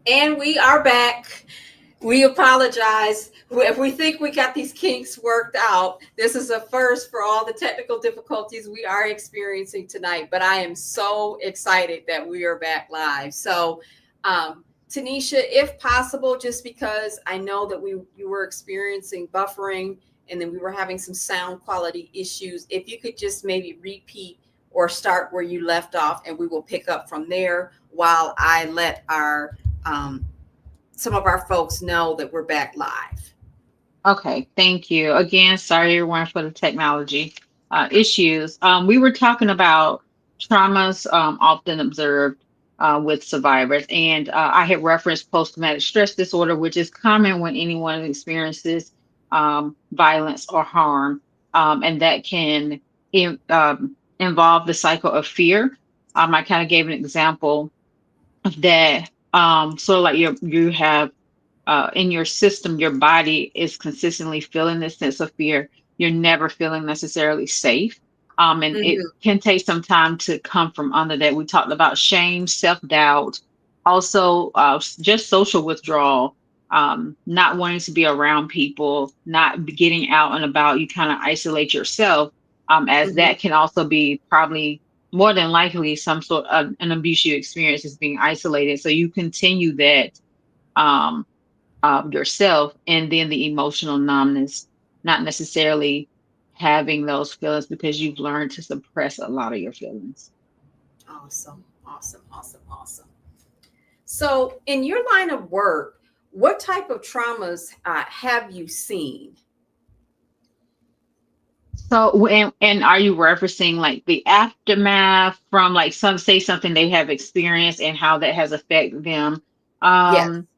And we are back. We apologize. If we think we got these kinks worked out, this is a first for all the technical difficulties we are experiencing tonight. But I am so excited that we are back live. So, Tanesha, if possible, just because I know that you were experiencing buffering and then we were having some sound quality issues, if you could just maybe repeat or start where you left off, and we will pick up from there while I let our some of our folks know that we're back live. Okay, thank you. Again, sorry everyone for the technology issues. We were talking about traumas often observed with survivors, and I had referenced post-traumatic stress disorder, which is common when anyone experiences violence or harm, and that can involve the cycle of fear. I kind of gave an example of that. So like you have in your system, your body is consistently feeling this sense of fear. You're never feeling necessarily safe. And it Mm-hmm. can take some time to come from under that. We talked about shame, self doubt, also just social withdrawal, not wanting to be around people, not getting out and about. You kind of isolate yourself, as Mm-hmm. that can also be probably more than likely some sort of an abuse you experience is being isolated. So you continue that. Um, yourself, and then the emotional numbness, not necessarily having those feelings because you've learned to suppress a lot of your feelings. Awesome, awesome, awesome, awesome. So, in your line of work, what type of traumas have you seen? So, and are you referencing like the aftermath from like some say something they have experienced and how that has affected them? Yes. Um,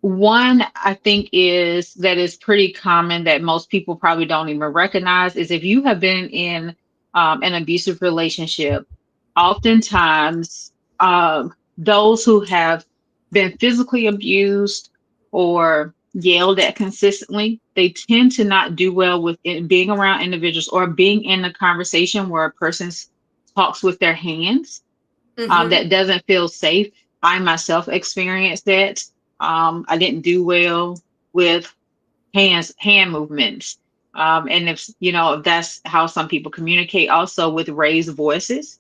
One I think is that is pretty common that most people probably don't even recognize is if you have been in an abusive relationship, oftentimes those who have been physically abused or yelled at consistently, they tend to not do well with being around individuals or being in a conversation where a person talks with their hands. Mm-hmm. That doesn't feel safe. I myself experienced that. I didn't do well with hand movements. And if you know if that's how some people communicate, also with raised voices.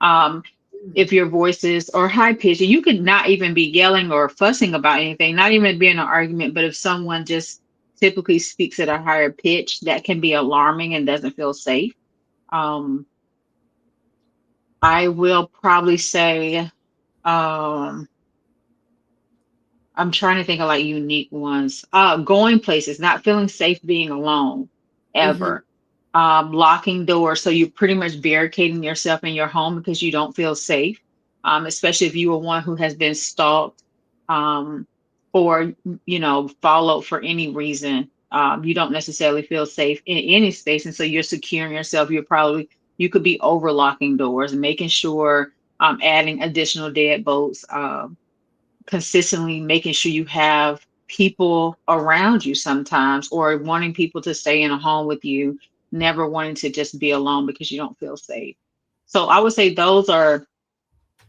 Um, if your voices are high pitched, you could not even be yelling or fussing about anything, not even be in an argument. But if someone just typically speaks at a higher pitch, that can be alarming and doesn't feel safe. Um, I will probably say, um, I'm trying to think of like unique ones. Going places, not feeling safe being alone Mm-hmm. ever. Locking doors, so you're pretty much barricading yourself in your home because you don't feel safe. Especially if you are one who has been stalked, um, or followed for any reason. You don't necessarily feel safe in any space, and so you're securing yourself. You could be overlocking doors and making sure, adding additional deadbolts. Consistently making sure you have people around you sometimes, or wanting people to stay in a home with you, never wanting to just be alone because you don't feel safe. So I would say those are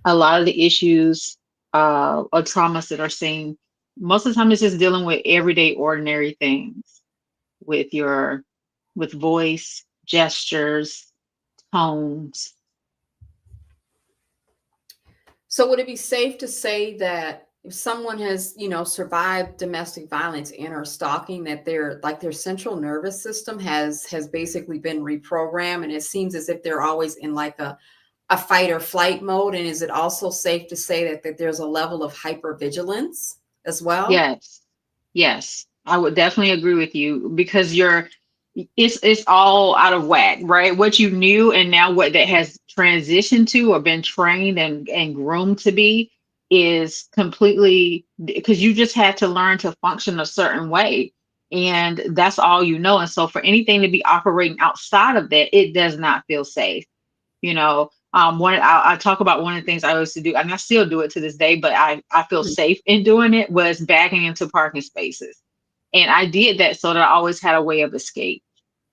a lot of the issues or traumas that are seen. Most of the time it's just dealing with everyday ordinary things with your with voice, gestures, tones. So, would it be safe to say that if someone has, survived domestic violence and are stalking, that their central nervous system has basically been reprogrammed, and it seems as if they're always in like a fight or flight mode? And is it also safe to say that there's a level of hypervigilance as well? Yes. Yes. I would definitely agree with you because it's all out of whack, right? What you knew and now what that has transitioned to or been trained and groomed to be is completely because you just had to learn to function a certain way. And that's all you know. And so for anything to be operating outside of that, it does not feel safe. I talk about one of the things I used to do, and I still do it to this day, but I feel safe in doing it was backing into parking spaces. And I did that so that I always had a way of escape.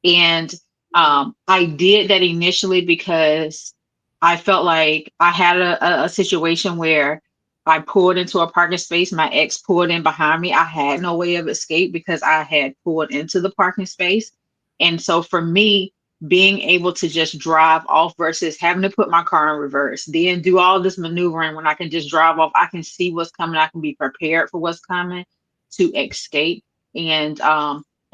And I did that initially because I felt like I had a situation where I pulled into a parking space. My ex pulled in behind me. I had no way of escape because I had pulled into the parking space. And so for me, being able to just drive off versus having to put my car in reverse, then do all this maneuvering when I can just drive off, I can see what's coming. I can be prepared for what's coming to escape. And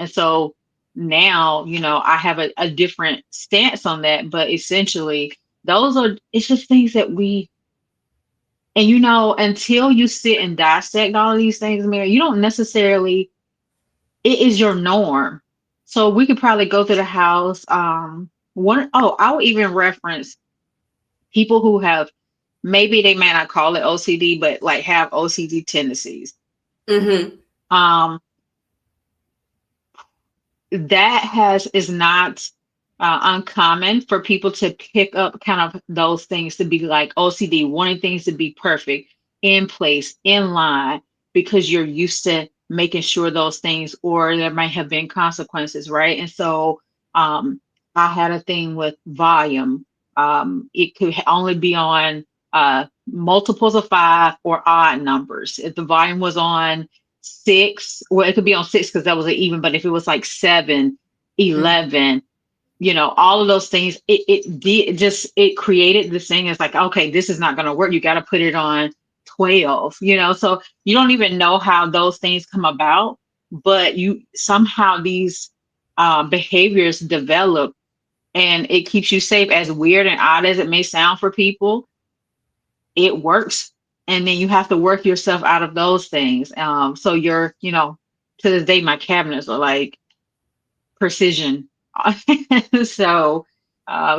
so now, I have a different stance on that, but essentially it's just things that and until you sit and dissect all of these things, Mary, you don't necessarily, it is your norm. So we could probably go through the house. I would even reference people who have, maybe they may not call it OCD, but like have OCD tendencies. Mm-hmm. Um, that is not uncommon for people to pick up kind of those things, to be like OCD, wanting things to be perfect, in place, in line, because you're used to making sure those things, or there might have been consequences, right? And so I had a thing with volume. It could only be on multiples of 5 or odd numbers. If the volume was on 6, well, it could be on 6 because that was an even, but if it was like 7, 11, all of those things, it created this thing. It's like, okay, this is not going to work. You got to put it on 12, so you don't even know how those things come about, but you somehow these behaviors develop, and it keeps you safe. As weird and odd as it may sound for people, it works. And then you have to work yourself out of those things. So to this day, my cabinets are like precision. so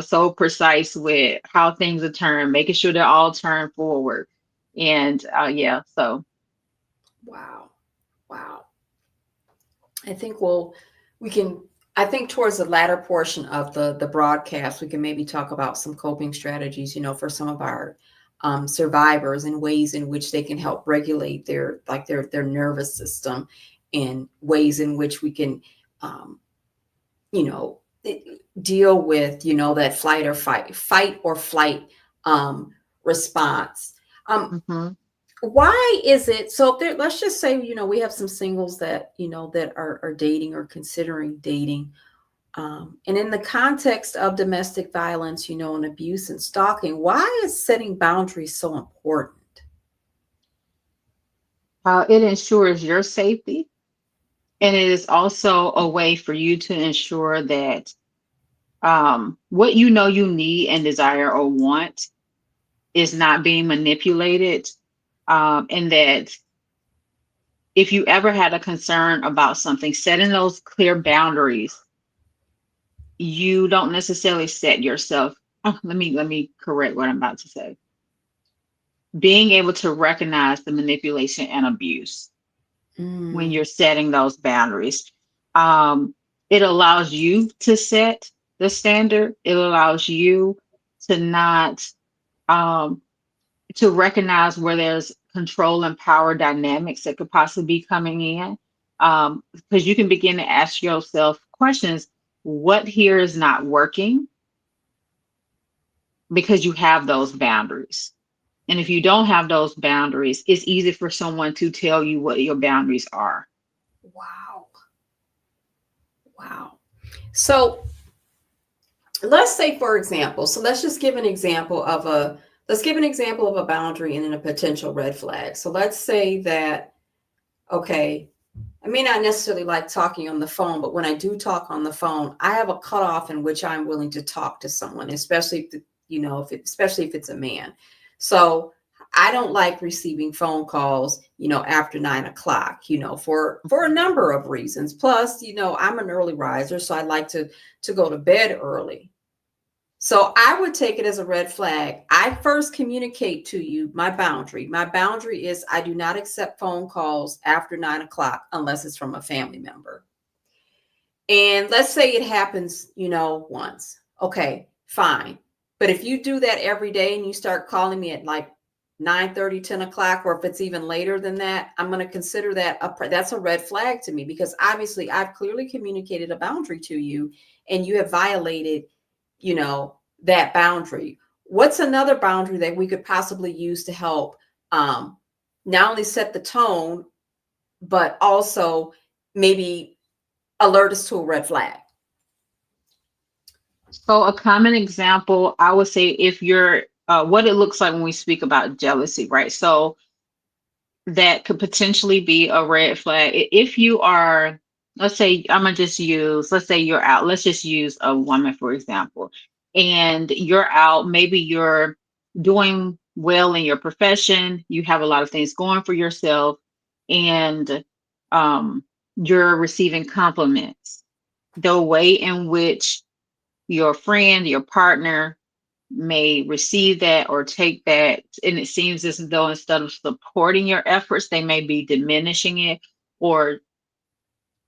so precise with how things are turned, making sure they're all turned forward. And yeah, so Wow. Wow. I think we can, I think towards the latter portion of the broadcast, we can maybe talk about some coping strategies, for some of our survivors, and ways in which they can help regulate their nervous system, and ways in which we can, you know, deal with, that fight or flight response. mhm. Why is it so? If there, let's just say, we have some singles that, that are dating or considering dating. And in the context of domestic violence, and abuse and stalking, why is setting boundaries so important? It ensures your safety, and it is also a way for you to ensure that what you need and desire or want is not being manipulated, and that if you ever had a concern about something, setting those clear boundaries, you don't necessarily set yourself. Let me correct what I'm about to say. Being able to recognize the manipulation and abuse when Mm, you're setting those boundaries, um, it allows you to set the standard. It allows you to not um, to recognize where there's control and power dynamics that could possibly be coming in, because you can begin to ask yourself questions: what here is not working, because you have those boundaries. And if you don't have those boundaries, it's easy for someone to tell you what your boundaries are. wow. Wow. So let's say, for example, so let's just give an example of a boundary and then a potential red flag. So let's say that, okay, I may not necessarily like talking on the phone, but when I do talk on the phone, I have a cutoff in which I'm willing to talk to someone, especially if especially if it's a man. So I don't like receiving phone calls, after 9 o'clock, for a number of reasons. Plus, I'm an early riser, so I like to go to bed early. So I would take it as a red flag. I first communicate to you my boundary. My boundary is I do not accept phone calls after 9 o'clock unless it's from a family member. And let's say it happens, once. Okay, fine. But if you do that every day and you start calling me at like 9:30, 10 o'clock, or if it's even later than that, I'm going to consider that's a red flag to me, because obviously I've clearly communicated a boundary to you and you have violated, that boundary. What's another boundary that we could possibly use to help not only set the tone, but also maybe alert us to a red flag? So a common example, I would say, if you're what it looks like when we speak about jealousy, right? So that could potentially be a red flag. If you are, let's say, I'm gonna just use, let's say you're out, let's just use a woman, for example, and you're out, maybe you're doing well in your profession, you have a lot of things going for yourself, and um, you're receiving compliments. The way in which your friend, your partner may receive that or take that, and it seems as though instead of supporting your efforts, they may be diminishing it or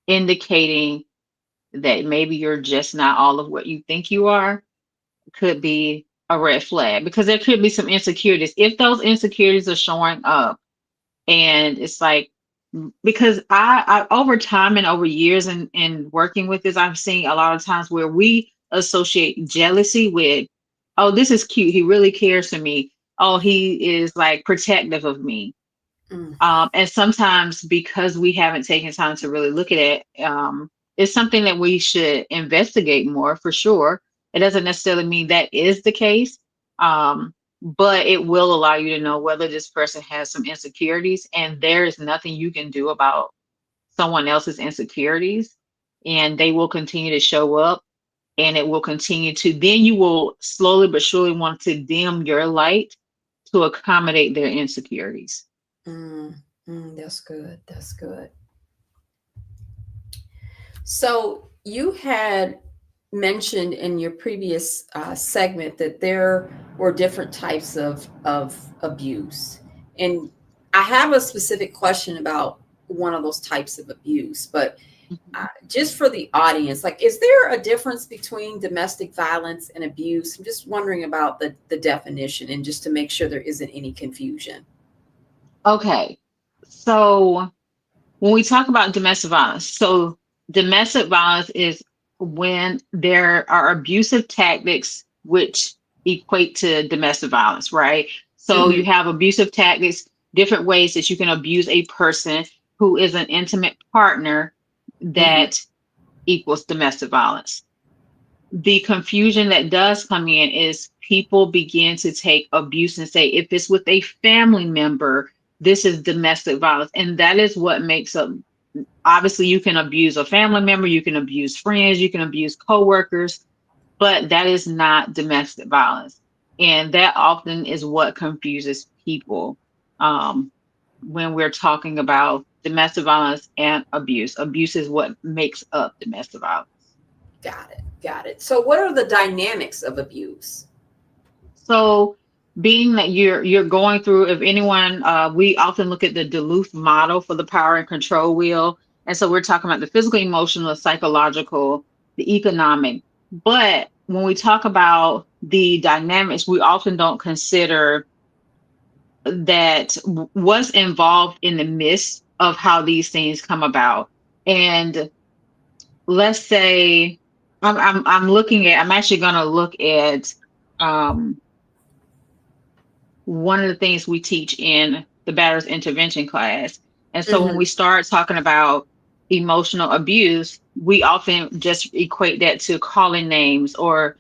indicating that maybe you're just not all of what you think you are, could be a red flag, because there could be some insecurities. If those insecurities are showing up, and it's like, because I over time and over years and working with this, I've seen a lot of times where we associate jealousy with, oh, this is cute, he really cares for me, oh, he is like protective of me. Mm, And sometimes, because we haven't taken time to really look at it, it's something that we should investigate more, for sure. It doesn't necessarily mean that is the case, but it will allow you to know whether this person has some insecurities, and there is nothing you can do about someone else's insecurities, and they will continue to show up, and it will continue to, then you will slowly but surely want to dim your light to accommodate their insecurities. mm, that's good. That's good. So you had mentioned in your previous segment that there were different types of abuse, and I have a specific question about one of those types of abuse. But Mhm. just for the audience, like, is there a difference between domestic violence and abuse? I'm just wondering about the definition, and just to make sure there isn't any confusion. Okay. So when we talk about domestic violence, so domestic violence is when there are abusive tactics which equate to domestic violence, right? So you Hmm. have abusive tactics, different ways that you can abuse a person who is an intimate partner, Hmm. that equals domestic violence. The confusion that does come in is people begin to take abuse and say, if it's with a family member, this is domestic violence. And that is what makes up, obviously, you can abuse a family member, you can abuse friends, you can abuse coworkers, but that is not domestic violence. And that often is what confuses people, um, when we're talking about domestic violence and abuse. Abuse is what makes up domestic violence. Got it. Got it. So, what are the dynamics of abuse? So, being that you're going through, if anyone, we often look at the Duluth model for the power and control wheel, and so we're talking about the physical, emotional, the psychological, the economic. But when we talk about the dynamics, we often don't consider that what's involved in the midst of how these things come about. And let's say I'm looking at, I'm actually going to look at. Um, One of the things we teach in the batter's intervention class. And so when Hmm. we start talking about emotional abuse, we often just equate that to calling names or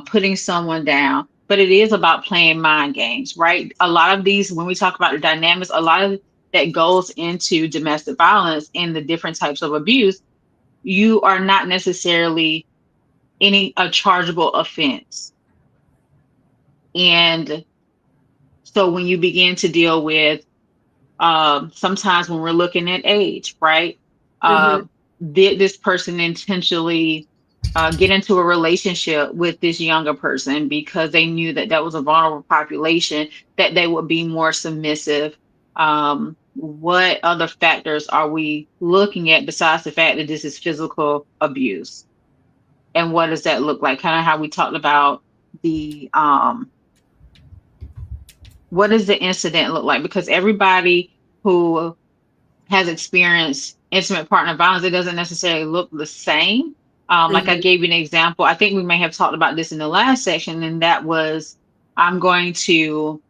putting someone down. But it is about playing mind games, right? A lot of these, when we talk about the dynamics, a lot of that goes into domestic violence and the different types of abuse. You are not necessarily any a chargeable offense. And so when you begin to deal with, sometimes when we're looking at age, right? Hmm. Uh, did this person intentionally get into a relationship with this younger person because they knew that that was a vulnerable population, that they would be more submissive? What other factors are we looking at besides the fact that this is physical abuse? And what does that look like? Kind of how we talked about the what does the incident look like? Because everybody who has experienced intimate partner violence, it doesn't necessarily look the same. Like I Hmm. gave you an example. I think we may have talked about this in the last section, and that was, I'm going to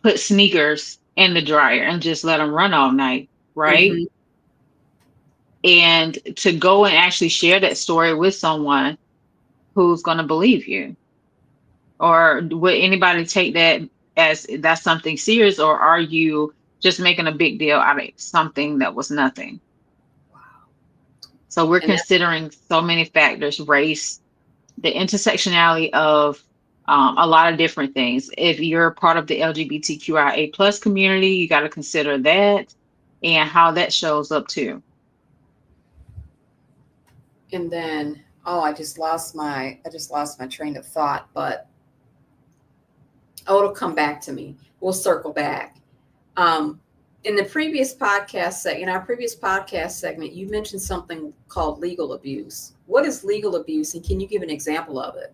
put sneakers in the dryer and just let them run all night, right? Hmm. And to go and actually share that story with someone who's going to believe you, or would anybody take that as that's something serious, or are you just making a big deal out of something that was nothing? So we're And that's considering so many factors: race, the intersectionality of a lot of different things. If you're part of the LGBTQIA plus community, you got to consider that and how that shows up too. and then oh, I just lost my train of thought, but oh, it'll come back to me. We'll circle back. Um, in the previous in our previous podcast segment, you mentioned something called legal abuse. What is legal abuse, and can you give an example of it?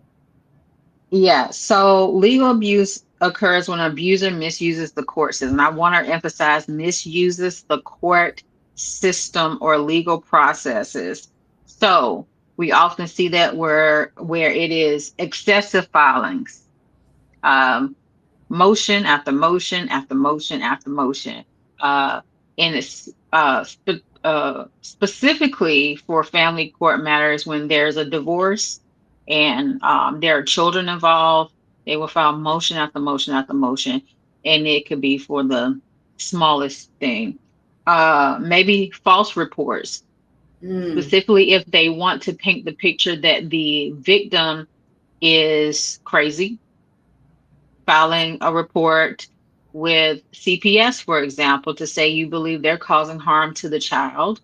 Yeah, so legal abuse occurs when an abuser misuses the court system. I want to emphasize misuses the court system or legal processes. So we often see that where it is excessive filings, um, motion after motion after motion after motion. And it's specifically for family court matters when there's a divorce and there are children involved. They will file motion after motion after motion, and it could be for the smallest thing. Maybe false reports, Mm, specifically if they want to paint the picture that the victim is crazy, filing a report with CPS, for example, to say you believe they're causing harm to the child.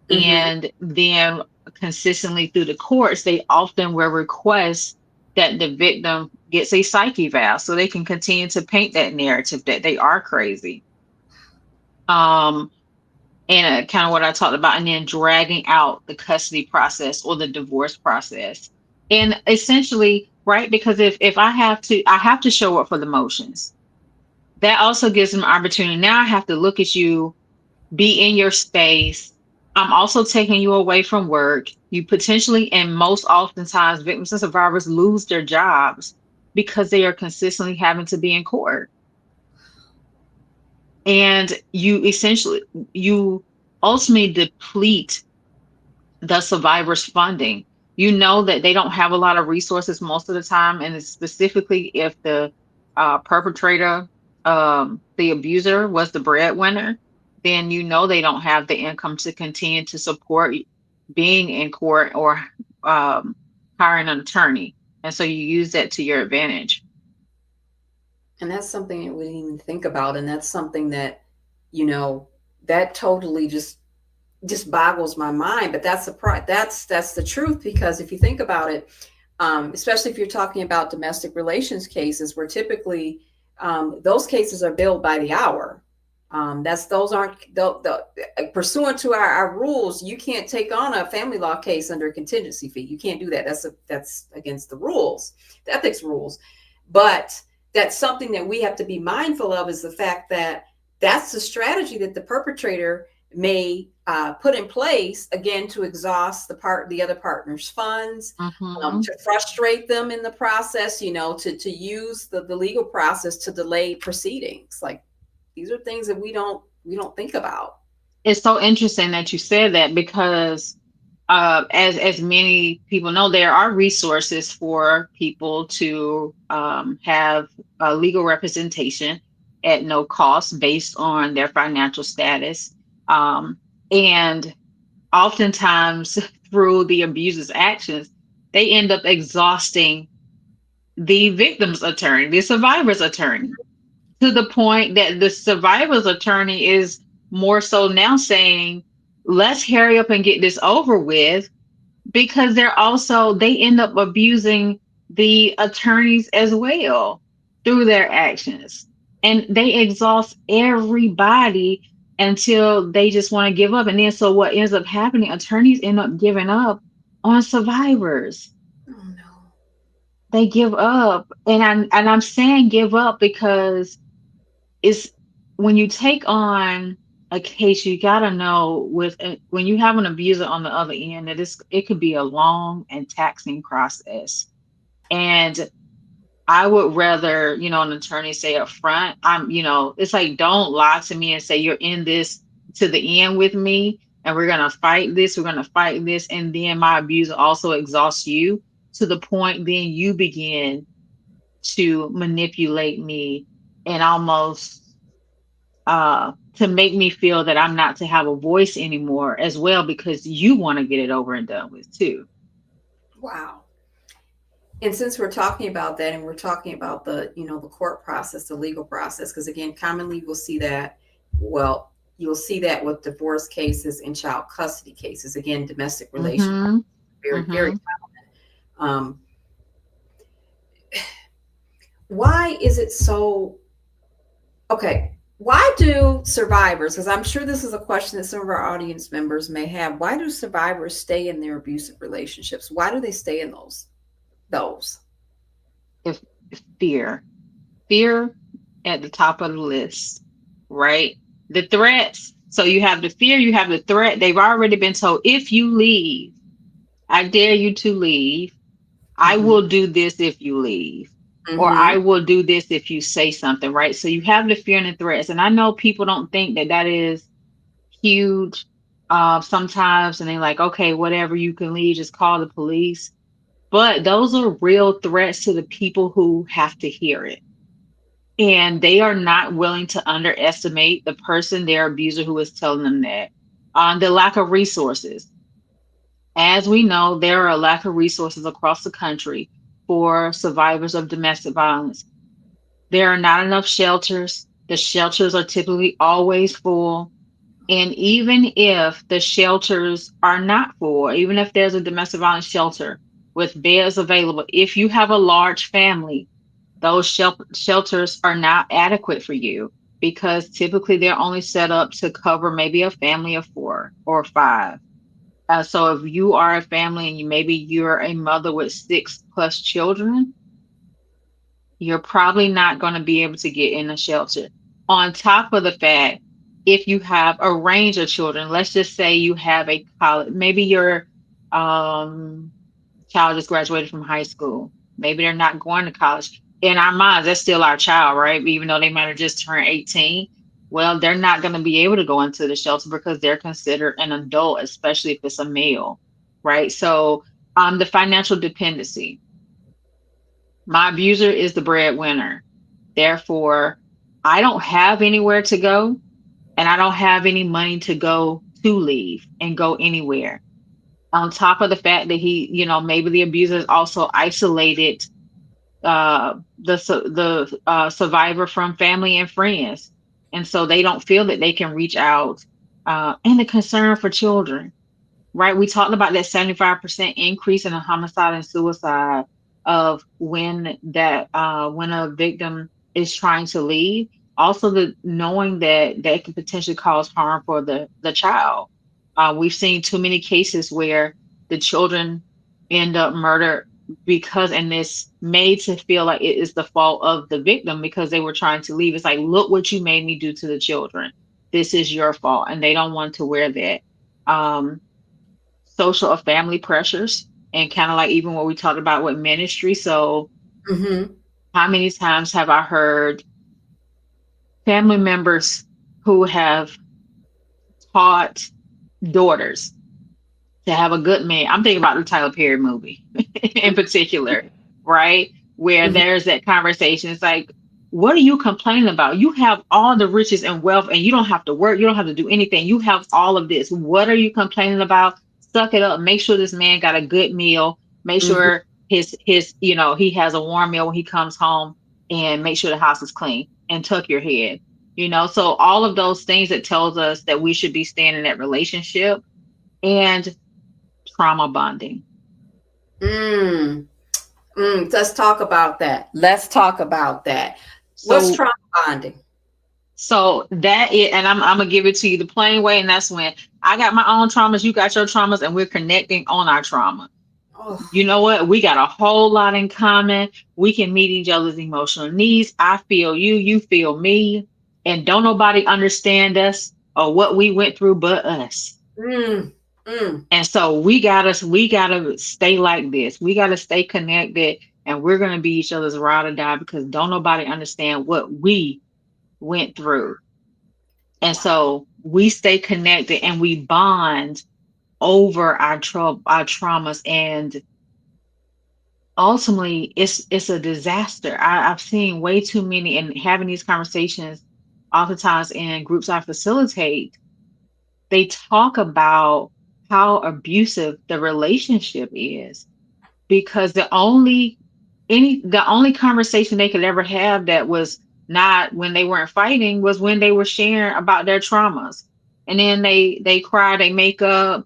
mm-hmm. And then consistently through the courts, they often will request that the victim gets a psych eval so they can continue to paint that narrative that they are crazy. Um, and kind of what I talked about, and then dragging out the custody process or the divorce process. And essentially, right, because if I have to show up for the motions. That also gives them opportunity. Now I have to look at you, be in your space. I'm also taking you away from work. You potentially, and most oftentimes, victims and survivors lose their jobs because they are consistently having to be in court. And you ultimately deplete the survivors funding. You know that they don't have a lot of resources most of the time, and it's specifically if the perpetrator, the abuser, was the breadwinner, then you know they don't have the income to continue to support being in court or um, hiring an attorney, and so you use that to your advantage. And that's something that we didn't even think about, and that's something that, you know, that totally just boggles my mind. But that's the truth, because if you think about it, especially if you're talking about domestic relations cases, where typically those cases are billed by the hour. That's those aren't pursuant to our rules. You can't take on a family law case under a contingency fee. You can't do that. That's against the rules, the ethics rules. But that's something that we have to be mindful of, is the fact that that's the strategy that the perpetrator may put in place, again, to exhaust the other partner's funds, Hmm. to frustrate them in the process, to use the legal process to delay proceedings. Like, these are things that we don't think about. It's so interesting that you said that because as many people know, there are resources for people to have legal representation at no cost based on their financial status. Um, and oftentimes, through the abuser's actions, they end up exhausting the victim's attorney, the survivor's attorney, to the point that the survivor's attorney is more so now saying, let's hurry up and get this over with, because they end up abusing the attorneys as well through their actions, and they exhaust everybody until they just want to give up. And then so what ends up happening, attorneys end up giving up on survivors. Oh no. They give up, and I'm saying give up because it's when you take on a case, you got to know when you have an abuser on the other end that it could be a long and taxing process. And I would rather, an attorney say up front, it's like, don't lie to me and say you're in this to the end with me and we're going to fight this, we're going to fight this. And then my abuser also exhausts you to the point then you begin to manipulate me and almost to make me feel that I'm not to have a voice anymore as well because you want to get it over and done with too. Wow. And since we're talking about that and we're talking about the court process, the legal process, because again, commonly we'll see that, well, you'll see that with divorce cases and child custody cases. Again, domestic relations, Mm-hmm. very, very Mm-hmm. common. Why is it so? Okay. Why do survivors, because I'm sure this is a question that some of our audience members may have, why do survivors stay in their abusive relationships? Why do they stay in those? If fear, fear at the top of the list, right? The threats. So you have the fear, you have the threat. They've already been told, if you leave, I dare you to leave. I Mm-hmm. will do this if you leave. Or I Mm-hmm. will do this if you say something, right? So you have the fear and the threats. And I know people don't think that that is huge sometimes. And they're like, okay, whatever, you can leave, just call the police. But those are real threats to the people who have to hear it. And they are not willing to underestimate the person, their abuser, who is telling them that. On the lack of resources. As we know, there are a lack of resources across the country for survivors of domestic violence. There are not enough shelters. The shelters are typically always full. And even if the shelters are not full, even if there's a domestic violence shelter with beds available, if you have a large family, those shelters are not adequate for you because typically they're only set up to cover maybe a family of four or five. So if you are a family and you're a mother with six plus children, you're probably not going to be able to get in a shelter. On top of the fact, if you have a range of children, let's just say you have a college, maybe your um, child just graduated from high school. Maybe they're not going to college. In our minds, that's still our child, right? Even though they might have just turned 18. Well, they're not going to be able to go into the shelter because they're considered an adult, especially if it's a male, right? So, the financial dependency. My abuser is the breadwinner. Therefore, I don't have anywhere to go and I don't have any money to go to leave and go anywhere. On top of the fact that maybe the abuser is also isolated the survivor from family and friends, and so they don't feel that they can reach out. And the concern for children, right? We talked about that 75% increase in a homicide and suicide of when a victim is trying to leave. Also, the knowing that they can potentially cause harm for the child. We've seen too many cases where the children end up murdered because, and this made to feel like it is the fault of the victim because they were trying to leave. It's like, look what you made me do to the children. This is your fault, and they don't want to wear that. Um, Social or family pressures and kind of like even what we talked about with ministry. So Mm-hmm. how many times have I heard family members who have taught daughters to have a good man? I'm thinking about the Tyler Perry movie in particular, right? Where Mm-hmm. there's that conversation. It's like, what are you complaining about? You have all the riches and wealth and you don't have to work. You don't have to do anything. You have all of this. What are you complaining about? Suck it up. Make sure this man got a good meal. Make Mm-hmm. sure he has a warm meal when he comes home, and make sure the house is clean and tuck your head. So all of those things that tells us that we should be staying in that relationship. And trauma bonding. Mm. Let's talk about that. Let's talk about that. What's So trauma bonding? that it, and I'm gonna give it to you the plain way, and that's when I got my own traumas, you got your traumas, and we're connecting on our trauma. Oh. You know what? We got a whole lot in common. We can meet each other's emotional needs. I feel you, you feel me, and don't nobody understand us or what we went through but us. Mm. Mm. And so we gotta stay like this. We gotta stay connected and we're going to be each other's ride or die because don't nobody understand what we went through. And Wow. so we stay connected and we bond over our traumas, and ultimately it's a disaster. I've seen way too many, and having these conversations oftentimes in groups I facilitate, they talk about how abusive the relationship is, because the only conversation they could ever have that was not when they weren't fighting was when they were sharing about their traumas. And then they cry, they make up,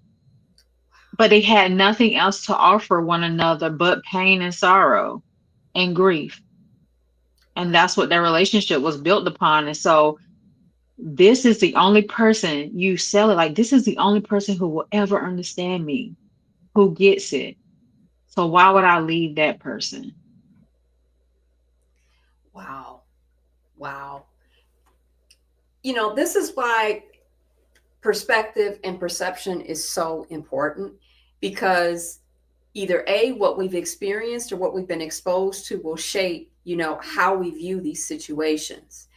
but they had nothing else to offer one another but pain and sorrow and grief. And that's what their relationship was built upon. And so this is the only person, you sell it like this is the only person who will ever understand me, who gets it. So why would I leave that person? Wow. Wow. This is why perspective and perception is so important, because either A, what we've experienced or what we've been exposed to will shape, how we view these situations.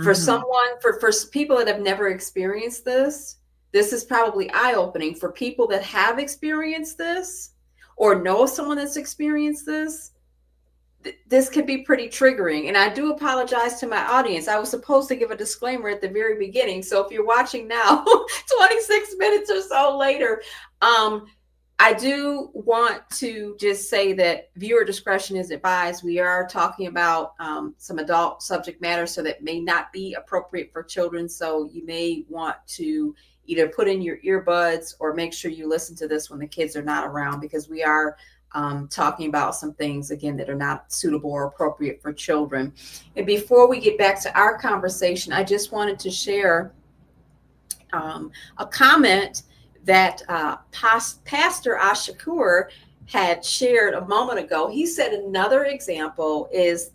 For Hmm. someone, for people that have never experienced this is probably eye opening. For people that have experienced this or know someone that's experienced this could be pretty triggering. And I do apologize to my audience. I was supposed to give a disclaimer at the very beginning. So if you're watching now, 26 minutes or so later, um, I do want to just say that viewer discretion is advised. We are talking about some adult subject matter, so that may not be appropriate for children. So you may want to either put in your earbuds or make sure you listen to this when the kids are not around, because we are talking about some things, again, that are not suitable or appropriate for children. And before we get back to our conversation, I just wanted to share a comment that Pastor Ash-Shakoor had shared a moment ago. He said another example is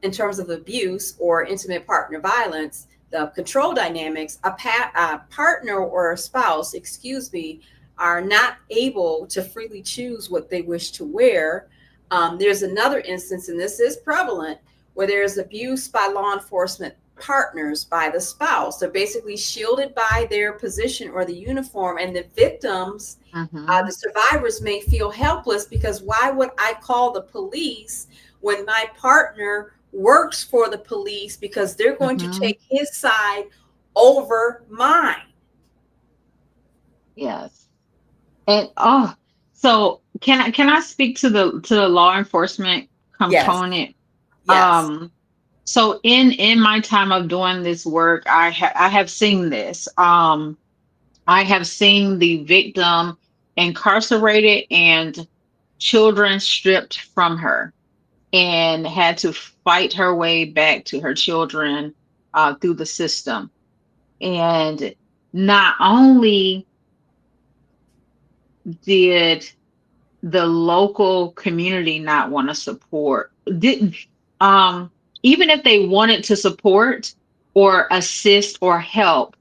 in terms of abuse or intimate partner violence, the control dynamics, a partner or a spouse, excuse me, are not able to freely choose what they wish to wear. There's another instance, and this is prevalent, where there's abuse by law enforcement partners by the spouse. They're basically shielded by their position or the uniform, and the victims, Hmm. the survivors, may feel helpless because why would I call the police when my partner works for the police, because they're going to Hmm. take his side over mine. Yes. And so can I speak to the law enforcement Yes, component? yes. Um, so in my time of doing this work, I have seen this. I have seen the victim incarcerated and children stripped from her, and had to fight her way back to her children through the system. And not only did the local community not want to support, didn't even if they wanted to support or assist or help,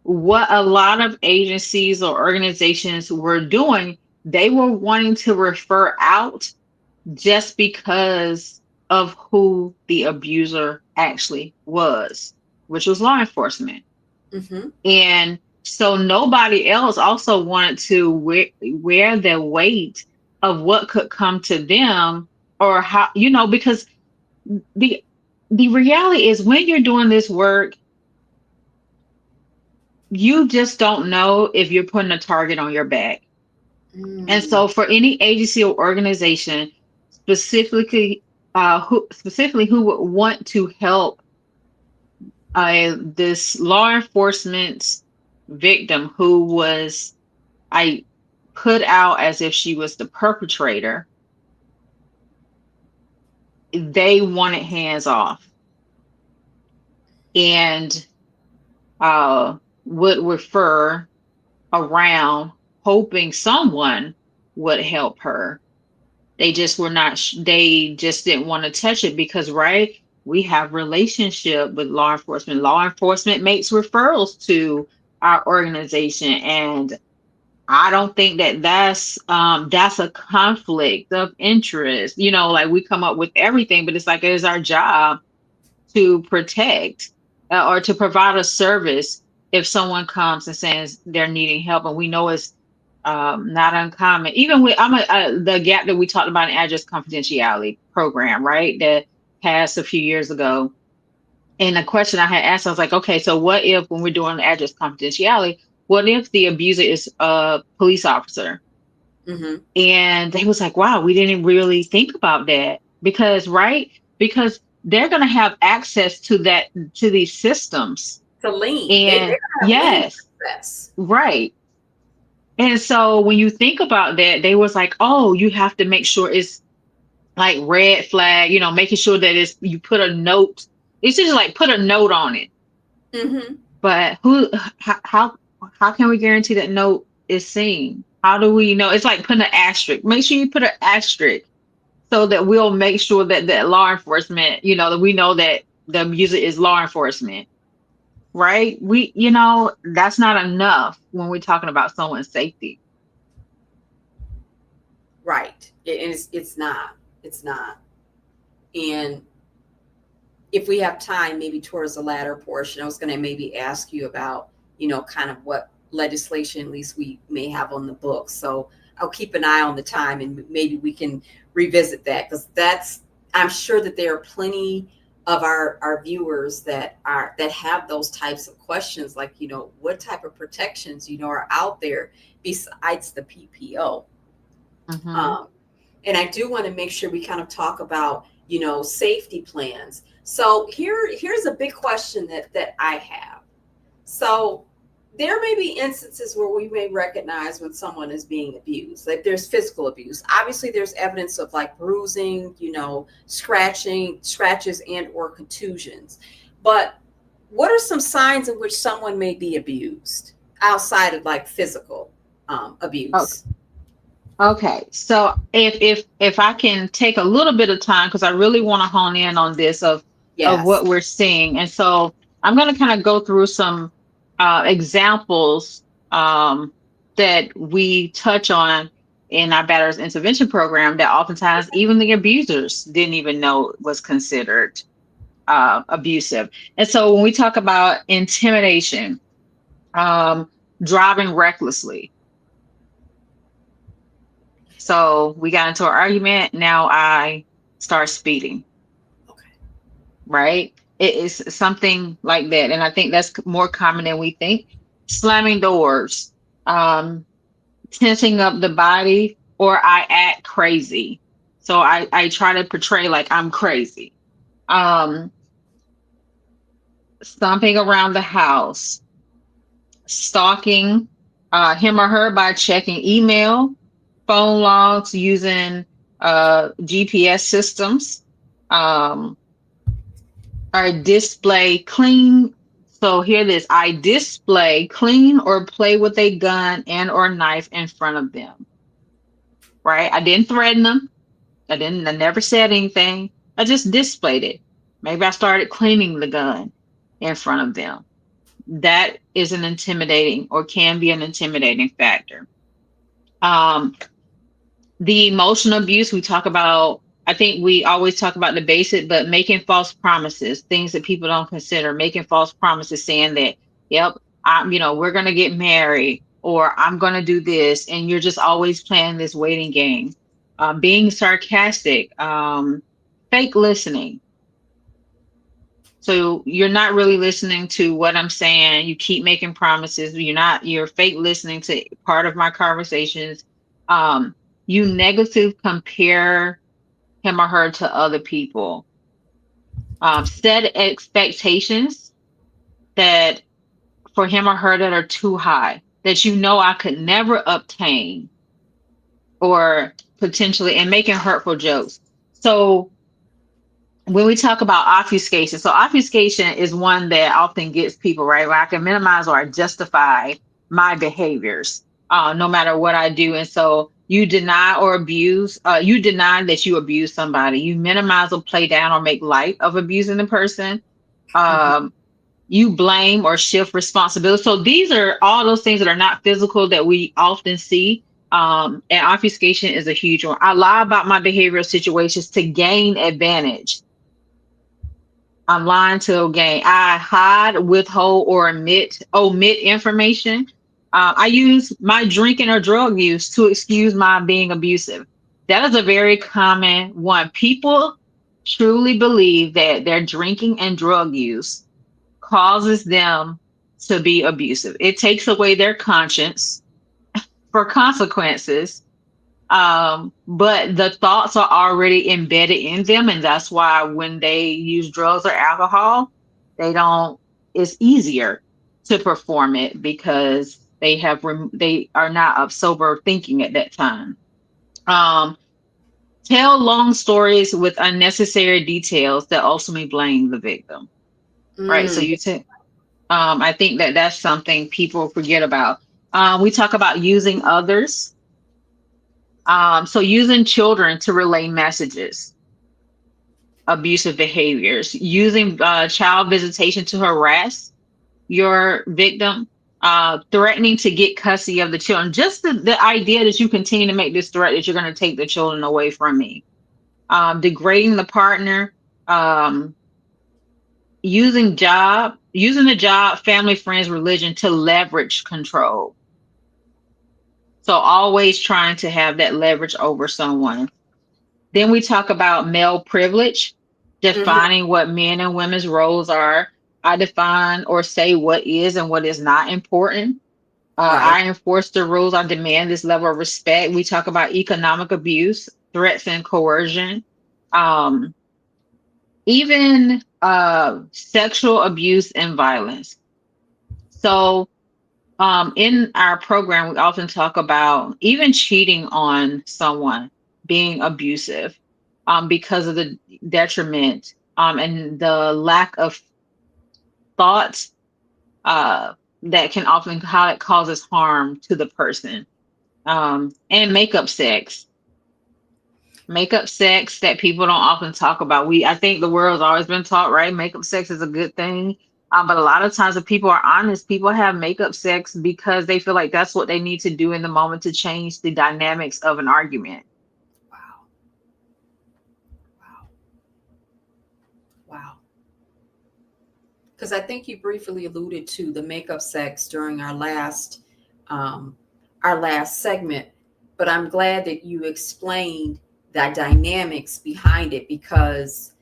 what a lot of agencies or organizations were doing, they were wanting to refer out just because of who the abuser actually was, which was law enforcement. Hmm. And so nobody else also wanted to wear the weight of what could come to them, or how, because the the reality is when you're doing this work, you just don't know if you're putting a target on your back. And Mm. so for any agency or organization specifically who would want to help this law enforcement victim who was I put out as if she was the perpetrator, they wanted hands off, and would refer around hoping someone would help her. They just were not, they just didn't want to touch it because, right, we have relationship with law enforcement. Law enforcement makes referrals to our organization, and I don't think that that's a conflict of interest. Like we come up with everything, but it's like it is our job to protect or to provide a service if someone comes and says they're needing help, and we know it's not uncommon. Even with the gap that we talked about in address confidentiality program, right? That passed a few years ago. And the question I had asked, I was like, okay, so what if when we're doing address confidentiality, what if the abuser is a police officer? Mm-hmm. And they was like, wow, we didn't really think about that because, right? Because they're going to have access to these systems. To lean. They're And gonna have lean yes, access. right. And so when you think about that, they was like, oh, you have to make sure it's like red flag, making sure that you put a note. It's just like put a note on it. Mm-hmm. But how can we guarantee that note is seen? How do we know? It's like putting an asterisk. Make sure you put an asterisk so that we'll make sure that law enforcement, that we know that the music is law enforcement, right? That's not enough when we're talking about someone's safety. Right. It's not. It's not. And if we have time, maybe towards the latter portion, I was going to maybe ask you about, kind of what legislation at least we may have on the books. So I'll keep an eye on the time and maybe we can revisit that because I'm sure that there are plenty of our viewers that have those types of questions, like, what type of protections, are out there besides the PPO. Hmm. Um, and I do want to make sure we kind of talk about, safety plans. So here's a big question that I have. So there may be instances where we may recognize when someone is being abused, like there's physical abuse. Obviously, there's evidence of like bruising, scratches and or contusions. But what are some signs in which someone may be abused outside of like physical abuse? Okay, so if I can take a little bit of time because I really want to hone in on this of Yes. what we're seeing, and so I'm going to kind of go through some examples that we touch on in our batterers intervention program that oftentimes even the abusers didn't even know was considered abusive. And so when we talk about intimidation, um, driving recklessly. So we got into an argument. Now I start speeding, Okay. right? It is something like that. And I think that's more common than we think. Slamming doors, um, tensing up the body, or I act crazy. So I try to portray like I'm crazy. Um, Stomping around the house, stalking him or her by checking email, phone logs, using GPS systems, um, or display clean. So hear this: I display clean or play with a gun and or knife in front of them. Right? I didn't threaten them. I didn't. I never said anything. I just displayed it. Maybe I started cleaning the gun in front of them. That is an intimidating or can be an intimidating factor. Um, the emotional abuse we talk about, I think we always talk about the basic, but making false promises, things that people don't consider, making false promises, saying that, yep, we're going to get married or I'm going to do this. And you're just always playing this waiting game. Being sarcastic, fake listening. So you're not really listening to what I'm saying. You keep making promises. You're fake listening to part of my conversations. Um, you negative compare him or her to other people. Set expectations that for him or her that are too high, that I could never obtain or potentially, and making hurtful jokes. So when we talk about obfuscation, so obfuscation is one that often gets people, right, where I can minimize or justify my behaviors, no matter what I do. And so you deny or abuse, you deny that you abuse somebody, you minimize or play down or make light of abusing the person. Mhm. um, you blame or shift responsibility. So these are all those things that are not physical that we often see. And obfuscation is a huge one. I lie about my behavioral situations to gain advantage. I'm lying to gain. I hide, withhold, or omit information. I use my drinking or drug use to excuse my being abusive. That is a very common one. People truly believe that their drinking and drug use causes them to be abusive. It takes away their conscience for consequences, but the thoughts are already embedded in them, and that's why when they use drugs or alcohol, they don't. It's easier to perform it because they are not of sober thinking at that time. Um, Tell long stories with unnecessary details that ultimately blame the victim. Right. So Mm, you take. I think that that's something people forget about. We talk about using others. So using children to relay messages, abusive behaviors, using child visitation to harass your victim, threatening to get custody of the children. Just the idea that you continue to make this threat that you're going to take the children away from me. Degrading the partner, um, using the job, family, friends, religion to leverage control. So always trying to have that leverage over someone. Then we talk about male privilege, mhm, defining what men and women's roles are. I define or say what is and what is not important. right. I enforce the rules. I demand this level of respect. We talk about economic abuse, threats and coercion, um, even sexual abuse and violence. So in our program, we often talk about even cheating on someone being abusive because of the detriment and the lack of thought that can often how it causes harm to the person. And makeup sex that people don't often talk about. I think the world's always been taught, right? Makeup sex is a good thing. But a lot of times, if people are honest, people have makeup sex because they feel like that's what they need to do in the moment to change the dynamics of an argument. Wow. Wow. Wow. Because I think you briefly alluded to the makeup sex during um, our last segment, but I'm glad that you explained the dynamics behind it because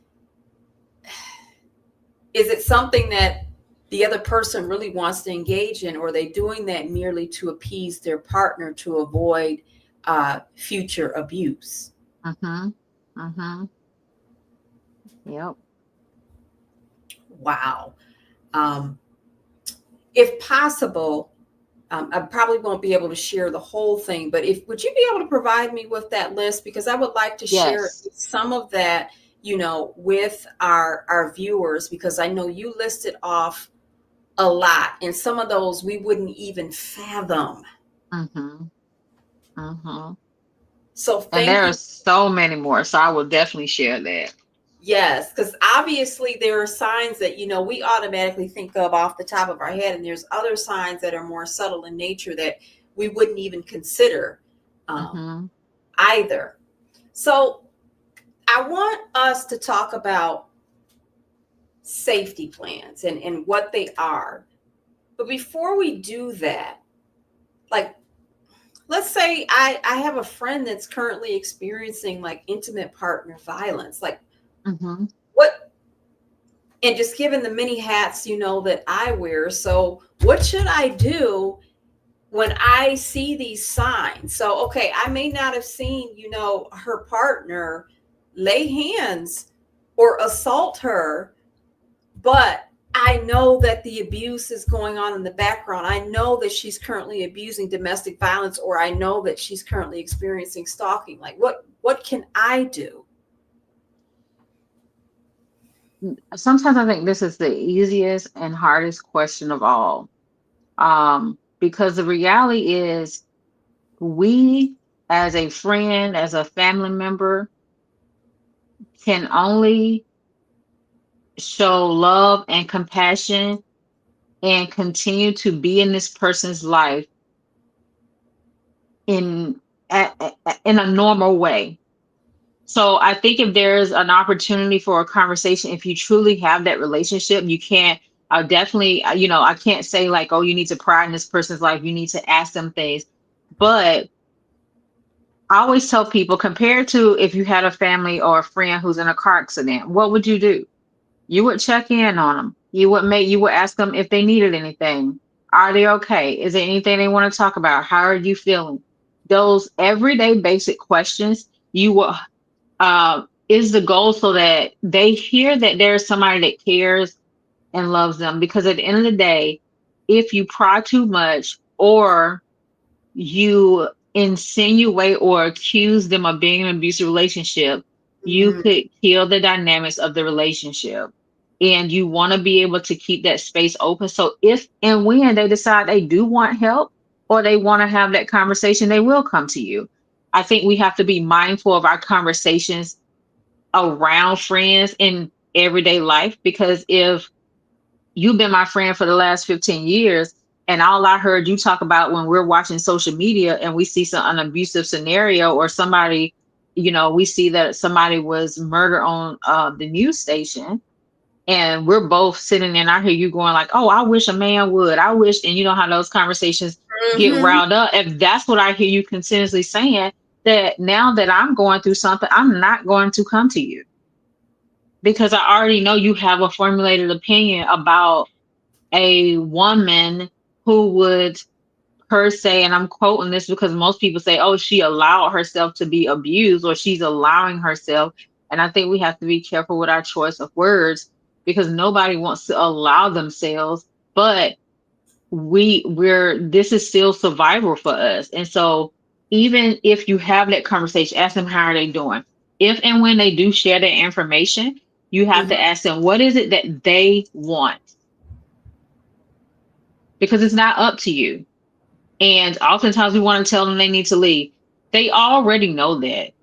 is it something that the other person really wants to engage in, or are they doing that merely to appease their partner to avoid future abuse? Mm-hmm. Mm-hmm. Yep. Wow. Um, if possible, I probably won't be able to share the whole thing, but if would you be able to provide me with that list because I would like to share Yes. some of that, with our viewers because I know you listed off a lot, and some of those we wouldn't even fathom. Mm-hmm. Mm-hmm. So And thank there you. are so many more, so I will definitely share that. Yes, because obviously there are signs that we automatically think of off the top of our head, and there's other signs that are more subtle in nature that we wouldn't even consider um, Mm-hmm. either. So I want us to talk about safety plans and what they are. But before we do that, like let's say I have a friend that's currently experiencing like intimate partner violence. Like Mm-hmm. what and just given the many hats that I wear. So what should I do when I see these signs? So okay, I may not have seen, her partner lay hands or assault her, but I know that the abuse is going on in the background. I know that she's currently abusing domestic violence, or I know that she's currently experiencing stalking. Like what can I do? Sometimes I think this is the easiest and hardest question of all. Because the reality is we as a friend, as a family member, can only show love and compassion and continue to be in this person's life in in a normal way. So I think if there's an opportunity for a conversation, if you truly have that relationship, you can't. I definitely, I can't say like, oh, you need to pry in this person's life. You need to ask them things, but I always tell people, compared to if you had a family or a friend who's in a car accident, what would you do? You would check in on them. You would ask them if they needed anything. Are they okay? Is there anything they want to talk about? How are you feeling? Those everyday basic questions you will is the goal, so that they hear that there's somebody that cares and loves them. Because at the end of the day, if you pry too much, or you insinuate or accuse them of being in an abusive relationship, you Mhm. could kill the dynamics of the relationship. And you want to be able to keep that space open. So if and when they decide they do want help, or they want to have that conversation, they will come to you. I think we have to be mindful of our conversations around friends in everyday life, because if you've been my friend for the last 15 years, and all I heard you talk about when we're watching social media and we see an abusive scenario, or somebody, we see that somebody was murdered on the news station, and we're both sitting there, and I hear you going like, oh, I wish a man would, I wish. And you know how those conversations get Mhm. riled up. If that's what I hear you continuously saying, that now that I'm going through something, I'm not going to come to you, because I already know you have a formulated opinion about a woman who would, per se, and I'm quoting this because most people say, oh, she allowed herself to be abused, or she's allowing herself. And I think we have to be careful with our choice of words, because nobody wants to allow themselves, but we're this is still survival for us. And so even if you have that conversation, ask them how are they doing. If and when they do share that information, you have Mhm. to ask them what is it that they want, because it's not up to you. And oftentimes we want to tell them they need to leave. They already know that.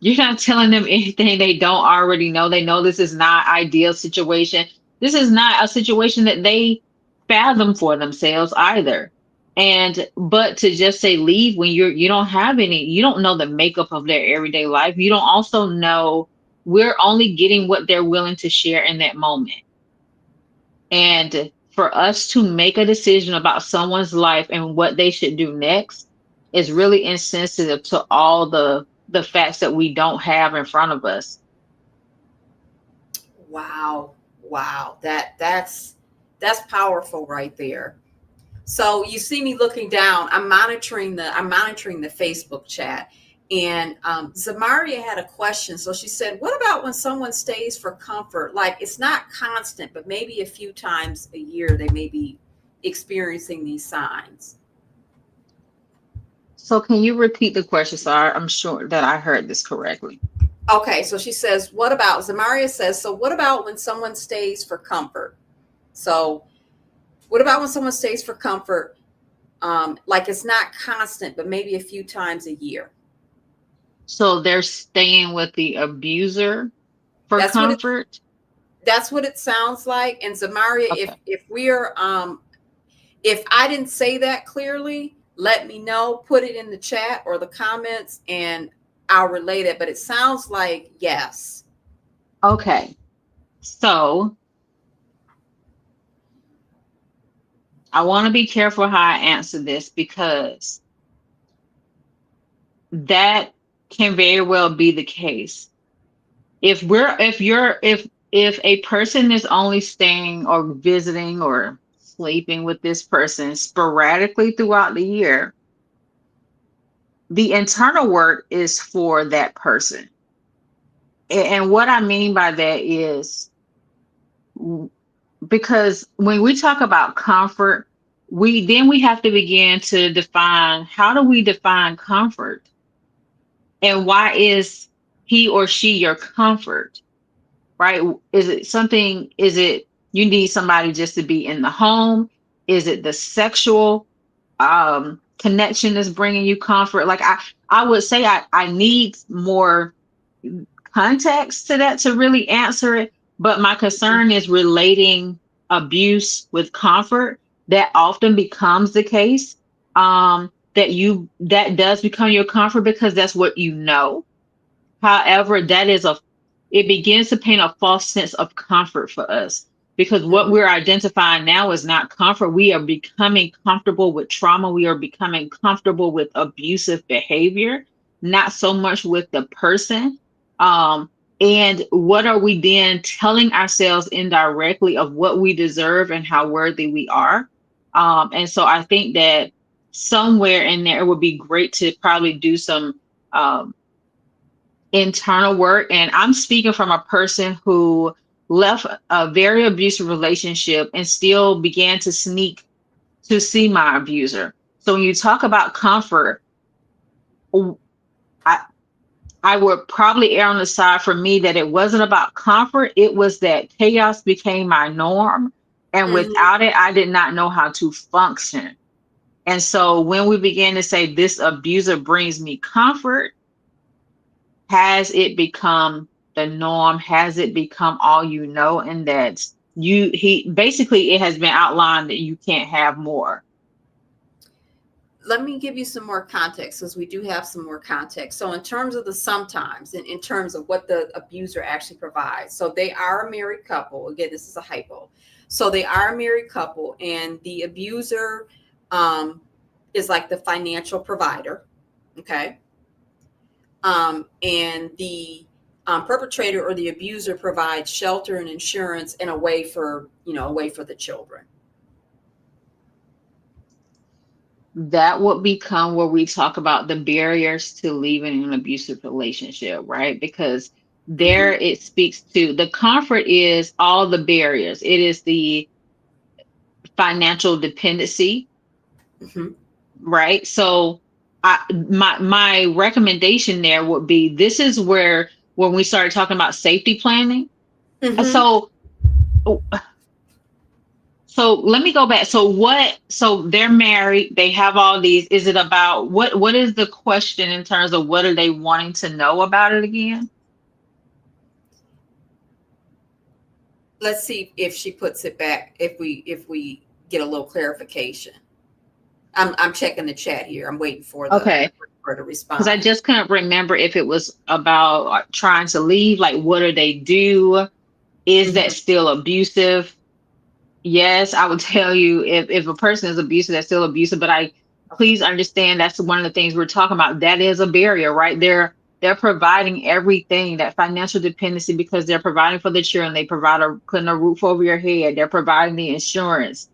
You're not telling them anything they don't already know. They know this is not ideal situation. This is not a situation that they fathom for themselves either. And but to just say leave when you don't have any, you don't know the makeup of their everyday life. You don't also know, we're only getting what they're willing to share in that moment. And for us to make a decision about someone's life and what they should do next is really insensitive to all the facts that we don't have in front of us. Wow. Wow. That's powerful right there. So you see me looking down. I'm monitoring the Facebook chat, and Zamaria had a question. So she said, "What about when someone stays for comfort? Like it's not constant, but maybe a few times a year they may be experiencing these signs." So can you repeat the question? So I'm sure that I heard this correctly. Okay, so she says, "What about?" Zamaria says, "So what about when someone stays for comfort? So what about when someone stays for comfort? Like it's not constant, but maybe a few times a year." So they're staying with the abuser for That's what it comfort. That's what it sounds like. And Zamaria, Okay. if I didn't say that clearly, let me know. Put it in the chat or the comments, and I'll relate it. But it sounds like yes. Okay. So I want to be careful how I answer this, because that can very well be the case. If a person is only staying or visiting or sleeping with this person sporadically throughout the year, the internal work is for that person. And what I mean by that is, because when we talk about comfort, we have to begin to define, how do we define comfort, and why is he or she your comfort? Right? Is it you need somebody just to be in the home? Is it the sexual connection that's bringing you comfort? Like I would say I need more context to that to really answer it, but my concern is relating abuse with comfort, that often becomes the case. That does become your comfort because that's what you know. However, it begins to paint a false sense of comfort for us because what Mhm. we're identifying now is not comfort. We are becoming comfortable with trauma. We are becoming comfortable with abusive behavior, not so much with the person. Um, and what are we then telling ourselves indirectly of what we deserve and how worthy we are? And so I think that somewhere in there, it would be great to probably do some um, internal work. And I'm speaking from a person who left a very abusive relationship and still began to sneak to see my abuser. So when you talk about comfort, I, I would probably err on the side for me that it wasn't about comfort. It was that chaos became my norm. And Mhm. without it, I did not know how to function. And so when we began to say this abuser brings me comfort, has it become the norm? Has it become all you know? And that he basically, it has been outlined that you can't have more. Let me give you some more context because we do have some more context. So, in terms of the sometimes, in terms of what the abuser actually provides, so they are a married couple. Again, this is a hypo. So, they are a married couple, and the abuser um, is like the financial provider. Okay. And the perpetrator or the abuser provides shelter and insurance and a way for, a way for the children. That would become where we talk about the barriers to leaving an abusive relationship, right? Because there Mm-hmm. it speaks to the comfort is all the barriers. It is the financial dependency, Mm-hmm. right? So my recommendation there would be this is where when we started talking about safety planning. Mm-hmm. So so let me go back. So they're married, they have all these. Is it about what is the question in terms of what are they wanting to know about it again? Let's see if she puts it back. If we get a little clarification. I'm checking the chat here. I'm waiting for the Okay. for her to Because I respond. just couldn't remember if it was about trying to leave, like what do they do? Is that Mm-hmm. still abusive? Yes, I would tell you if a person is abusive, that's still abusive. But I Okay. please understand that's one of the things we're talking about. That is a barrier, right? They're providing everything, that financial dependency because they're providing for the children. They provide putting a roof over your head. They're providing the insurance.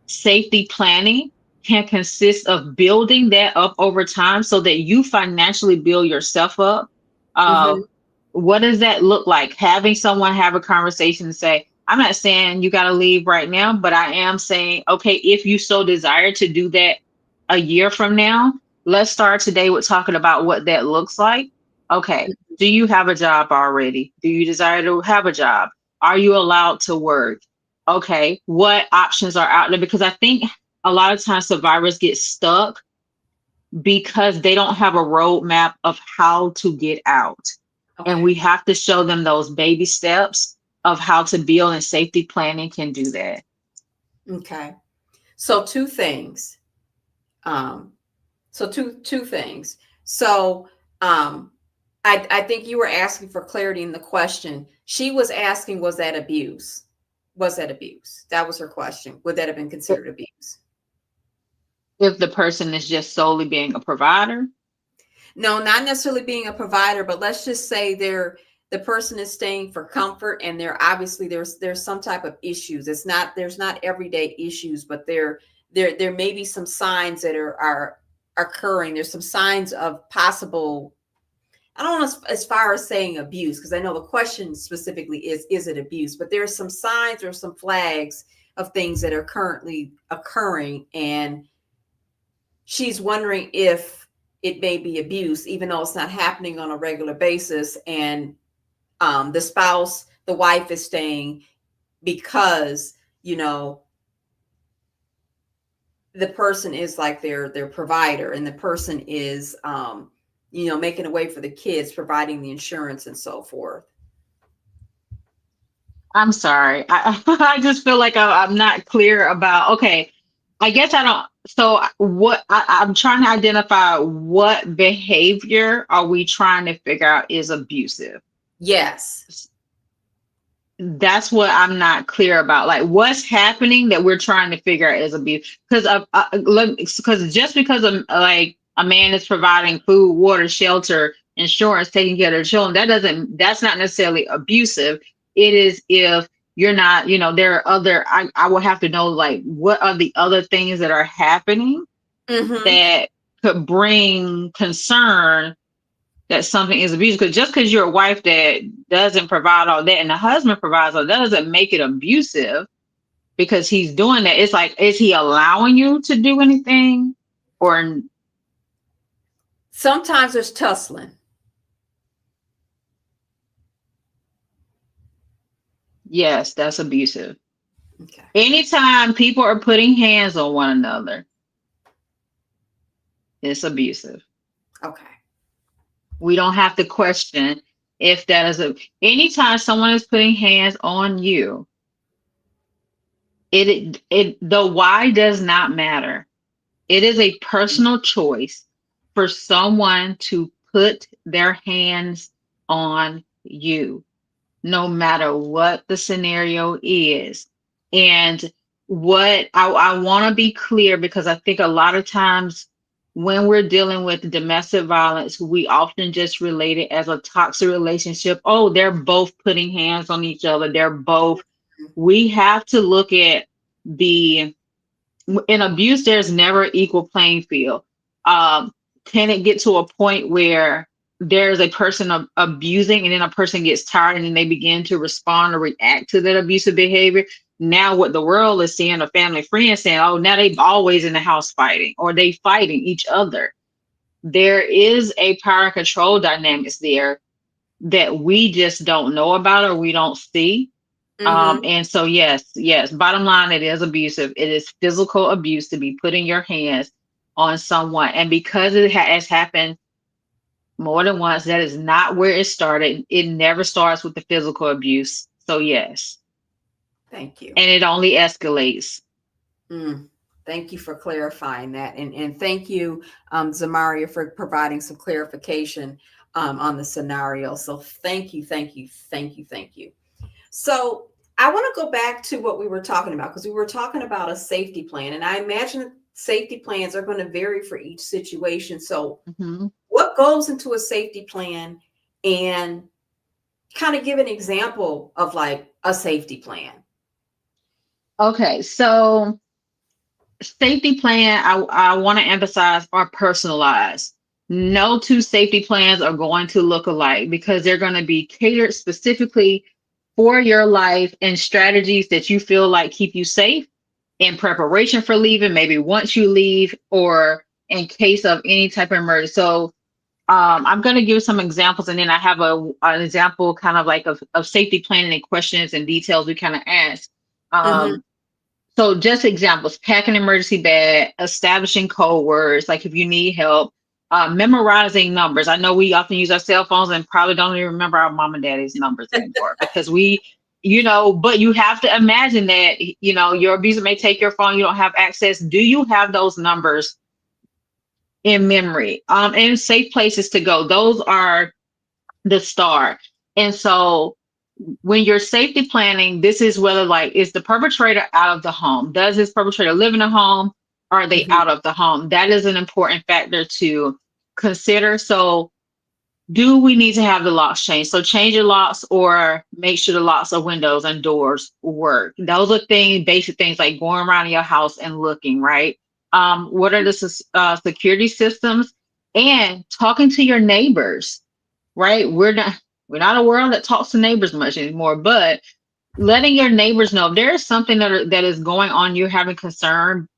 Safety planning can consist of building that up over time so that you financially build yourself up. Uh, Mm-hmm. what does that look like? Having someone have a conversation and say, I'm not saying you got to leave right now, but I am saying, okay, if you so desire to do that a year from now, let's start today with talking about what that looks like. Okay, do you have a job already? Do you desire to have a job? Are you allowed to work? Okay, what options are out there? Because I think a lot of times survivors get stuck because they don't have a roadmap of how to get out. And we Okay. have to show them those baby steps of how to build, and safety planning can do that. Okay. So two things. Um, so two things. So um, I think you were asking for clarity in the question. She was asking, was that abuse? Was that abuse? That was her question. Would that have been considered abuse? If the person is just solely being a provider, No, not necessarily being a provider, but let's just say the person is staying for comfort, and there obviously there's some type of issues. There's not everyday issues, but there may be some signs that are occurring. There's some signs of possible. I don't know as far as saying abuse, because I know the question specifically is it abuse, but there's some signs or some flags of things that are currently occurring, and she's wondering if it may be abuse, even though it's not happening on a regular basis. And the spouse, the wife, is staying because you know the person is like their provider, and the person is making a way for the kids, providing the insurance and so forth. I'm sorry. I just feel like I'm not clear about, okay, I guess I don't. So I'm trying to identify what behavior are we trying to figure out is abusive. Yes. That's what I'm not clear about. Like what's happening that we're trying to figure out is abuse. Because just because like a man is providing food, water, shelter, insurance, taking care of their children, that's not necessarily abusive. It is if you're not, there are other. I will have to know like what are the other things that are happening Mm-hmm. that could bring concern that something is abused. Because just because you're a wife that doesn't provide all that and the husband provides all that doesn't make it abusive because he's doing that. It's like, is he allowing you to do anything? Or Sometimes there's tussling. yes, that's abusive. Okay. Anytime people are putting hands on one another, it's abusive. Okay. We don't have to question if that is anytime someone is putting hands on you, the why does not matter. It is a personal choice for someone to put their hands on you, no matter what the scenario is. And what I want to be clear, because I think a lot of times when we're dealing with domestic violence, we often just relate it as a toxic relationship. Oh, they're both putting hands on each other. We have to look at the in abuse, there's never equal playing field. Um, can it get to a point where there's a person abusing and then a person gets tired and then they begin to respond or react to that abusive behavior? Now, what the world is seeing, a family friend saying, oh, now they always in the house fighting or they fighting each other. There is a power and control dynamics there that we just don't know about or we don't see. Mm-hmm. And so, yes, bottom line, it is abusive. It is physical abuse to be putting your hands on someone. And because it has happened more than once, that is not where it started. It never starts with the physical abuse. So, yes. Thank you. And it only escalates. Mm. Thank you for clarifying that. And thank you, Zamaria, for providing some clarification on the scenario. So thank you, thank you, thank you, thank you. So I want to go back to what we were talking about because we were talking about a safety plan. And I imagine safety plans are going to vary for each situation. So, Mhm. what goes into a safety plan and kind of give an example of like a safety plan? Okay, so safety plan, I want to emphasize, are personalized. No two safety plans are going to look alike because they're going to be catered specifically for your life and strategies that you feel like keep you safe in preparation for leaving, maybe once you leave, or in case of any type of emergency. So I'm going to give some examples, and then I have an example kind of like of safety planning and questions and details we kind of ask. Mm-hmm. Um, so just examples: pack an emergency bag, establishing code words, like if you need help, memorizing numbers. I know we often use our cell phones and probably don't even remember our mom and daddy's numbers anymore because but you have to imagine that, your abuser may take your phone, you don't have access. Do you have those numbers in memory? And safe places to go. Those are the start. And so when you're safety planning, this is whether like is the perpetrator out of the home? Does this perpetrator live in a home? Are they Mm-hmm. out of the home? That is an important factor to consider. So do we need to have the locks changed? So change your locks or make sure the locks of windows and doors work. Those are basic things like going around your house and looking, right? What are the security systems and talking to your neighbors, right? We're not a world that talks to neighbors much anymore, but letting your neighbors know if there is something that is going on, you're having concern,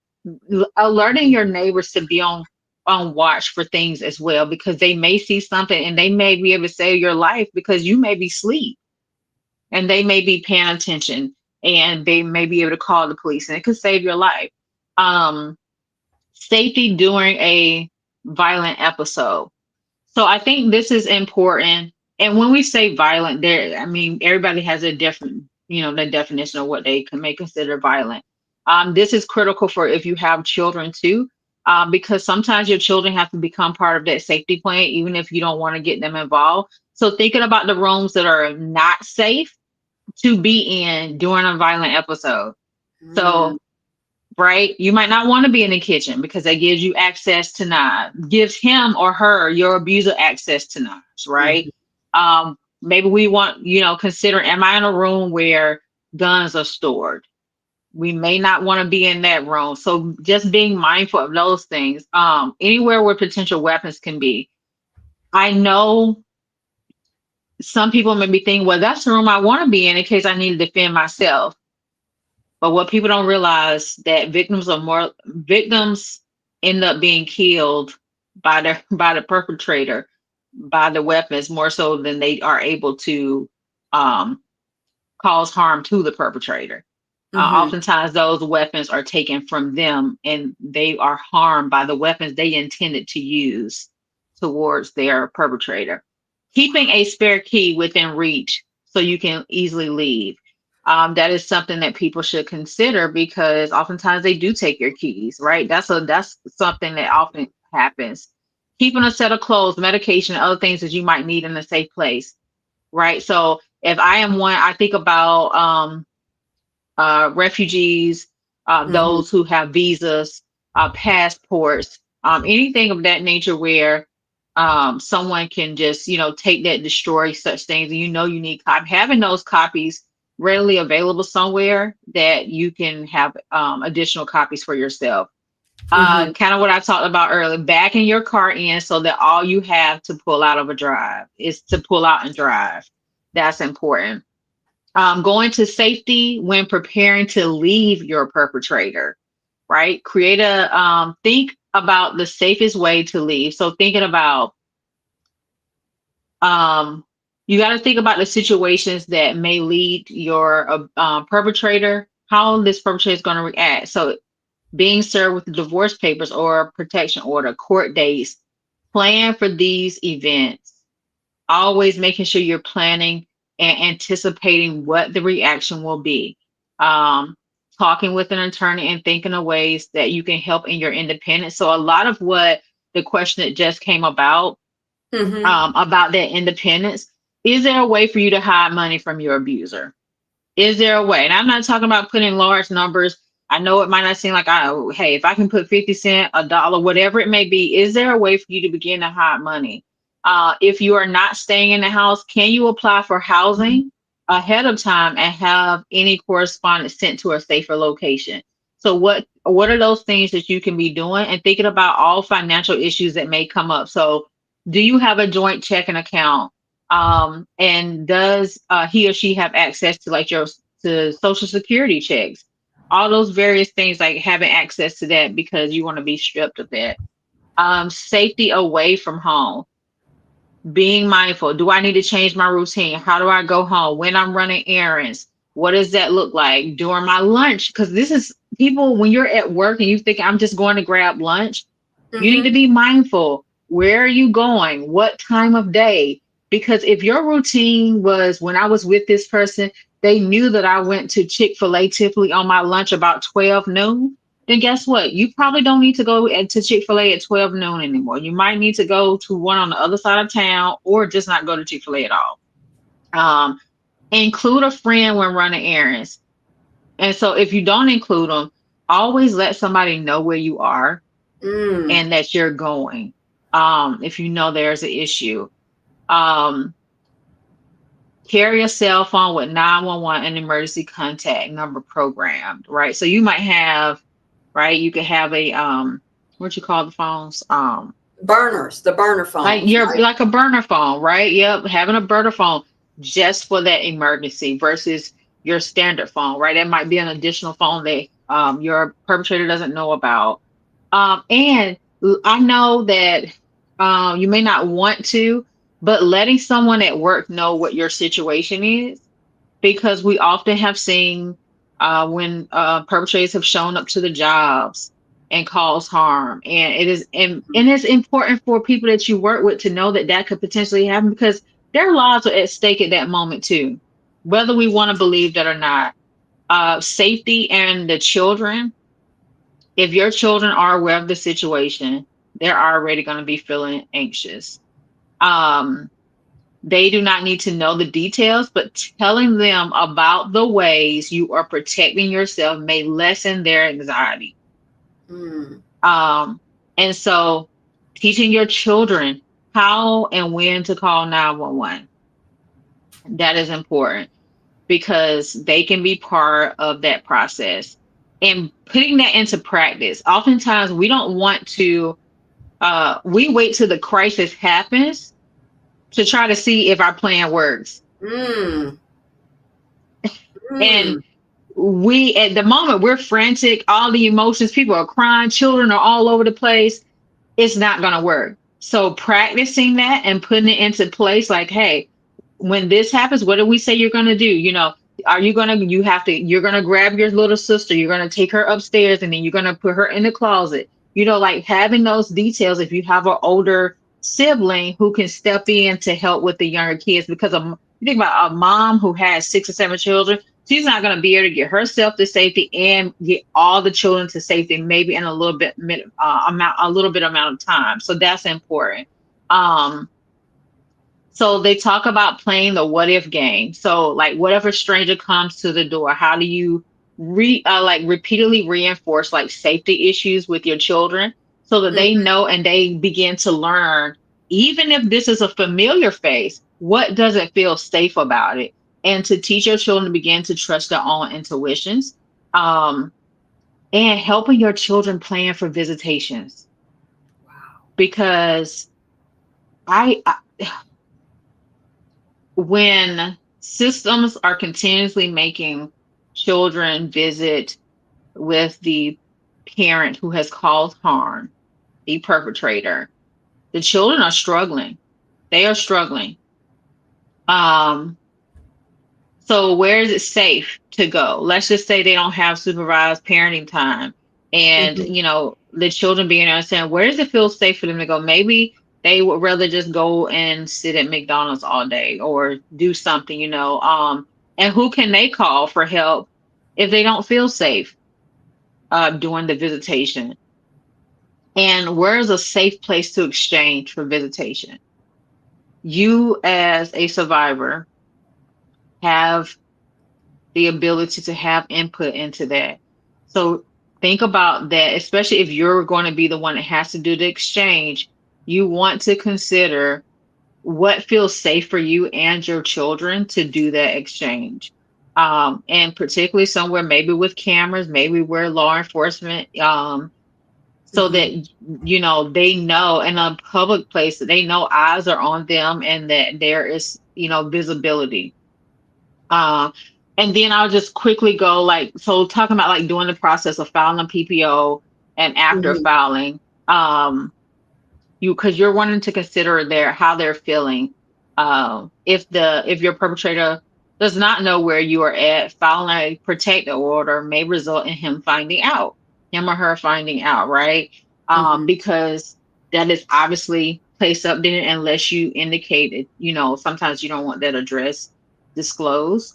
alerting your neighbors to be on watch for things as well, because they may see something and they may be able to save your life because you may be asleep and they may be paying attention and they may be able to call the police and it could save your life. Um, Safety during a violent episode. So I think this is important. And when we say violent, there, I mean, everybody has a different the definition of what they may consider violent. This is critical for if you have children too, because sometimes your children have to become part of that safety plan, even if you don't want to get them involved. So thinking about the rooms that are not safe to be in during a violent episode. Mm, So, right, you might not want to be in the kitchen because that gives you access to knives, gives him or her, your abuser, access to knives, right? mhm, Maybe we want, consider, am I in a room where guns are stored? We may not want to be in that room. So just being mindful of those things. Anywhere where potential weapons can be. I know some people may be thinking, well, that's the room I want to be in case I need to defend myself. But what people don't realize that victims end up being killed by the perpetrator, by the weapons more so than they are able to um, cause harm to the perpetrator. mhm, Oftentimes, those weapons are taken from them and they are harmed by the weapons they intended to use towards their perpetrator. Keeping a spare key within reach so you can easily leave. That is something that people should consider because oftentimes they do take your keys, right? That's something that often happens. Keeping a set of clothes, medication, other things that you might need in a safe place, right? So if I am one, I think about refugees, mhm, those who have visas, passports, anything of that nature where someone can just, take that, destroy such things. And you need having those copies readily available somewhere that you can have additional copies for yourself. mhm, Kind of what I talked about earlier, backing your car in so that all you have to pull out of a drive is to pull out and drive. That's important. Going to safety when preparing to leave your perpetrator, right? Think about the safest way to leave. So thinking about, um, you got to think about the situations that may lead your perpetrator, how this perpetrator is going to react. So being served with divorce papers or protection order, court dates, plan for these events, always making sure you're planning and anticipating what the reaction will be. Um, Talking with an attorney and thinking of ways that you can help in your independence. So a lot of what the question that just came mhm, about that independence, is there a way for you to hide money from your abuser? Is there a way? And I'm not talking about putting large numbers. I know it might not seem like hey, if I can put 50 cents, a dollar, whatever it may be, is there a way for you to begin to hide money? If you are not staying in the house, can you apply for housing ahead of time and have any correspondence sent to a safer location? So what are those things that you can be doing and thinking about all financial issues that may come up? So do you have a joint checking account? And does he or she have access to like your to social security checks, all those various things, like having access to that because you want to be stripped of that. Safety away from home, being mindful. Do I need to change my routine? How do I go home when I'm running errands? What does that look like during my lunch? Because this is people, when you're at work and you think I'm just going to grab lunch, you need to mhm, be mindful. Where are you going? What time of day? Because if your routine was when I was with this person, they knew that I went to Chick-fil-A typically on my lunch about 12 noon, then guess what? You probably don't need to go to Chick-fil-A at 12 noon anymore. You might need to go to one on the other side of town or just not go to Chick-fil-A at all. Um, Include a friend when running errands. And so if you don't include them, always let somebody know where you are mm, and that you're going. If you know there's an issue. Um, Carry a cell phone with 911 and emergency contact number programmed, right? So you might have, right, you could have a what you call the phones? burners, the burner Like phones, you're right? like a burner phone, right? Yep, having a burner phone just for that emergency versus your standard phone, right? That might be an additional phone that your perpetrator doesn't know about. I know that you may not want to, but letting someone at work know what your situation is, because we often have seen when perpetrators have shown up to the jobs and cause harm, and and it's important for people that you work with to know that that could potentially happen because their lives are at stake at that moment too. whether we want to believe that or not, safety and the children, if your children are aware of the situation, they're already going to be feeling anxious. Um, they do not need to know the details, but telling them about the ways you are protecting yourself may lessen their anxiety. Mm. Um, and so teaching your children how and when to call 911, that is important because they can be part of that process. And putting that into practice, oftentimes we don't want to, we wait till the crisis happens to try to see if our plan works. Mm. And Mm. we, at the moment, we're frantic, all the emotions, people are crying, children are all over the place. It's not going to work. So practicing that and putting it into place, like, hey, when this happens, what do we say you're going to do? Are you going to, you're going to grab your little sister, you're going to take her upstairs and then you're going to put her in the closet. Like having those details, if you have an older sibling who can step in to help with the younger kids, because you think about a mom who has 6 or 7 children, she's not going to be able to get herself to safety and get all the children to safety, maybe in a little bit amount of time. So that's important. Um, so they talk about playing the what if game. So like, what if a stranger comes to the door? How do you like repeatedly reinforce like safety issues with your children so that they Mhm. know and they begin to learn, even if this is a familiar face, what doesn't feel safe about it? And to teach your children to begin to trust their own intuitions. Um, and helping your children plan for visitations Wow. because I when systems are continuously making children visit with the parent who has caused harm, the perpetrator, the children are struggling. They are struggling. Um, So where is it safe to go? Let's just say they don't have supervised parenting time and Mhm. the children being understand where does it feel safe for them to go? Maybe they would rather just go and sit at McDonald's all day or do something. And who can they call for help if they don't feel safe during the visitation? And where is a safe place to exchange for visitation? You as a survivor have the ability to have input into that. So think about that, especially if you're going to be the one that has to do the exchange. You want to consider what feels safe for you and your children to do that exchange. And particularly somewhere maybe with cameras, maybe where law enforcement, so Mhm. that they know in a public place that they know eyes are on them and that there is visibility. uh, and then I'll just quickly go like, so talking about like doing the process of filing a PPO and after Mhm. filing, because you're wanting to consider how they're feeling. If your perpetrator does not know where you are at, filing a protective order may result in him or her finding out, right? Mhm. Because that is obviously placed up there unless you indicate it. Sometimes you don't want that address disclosed.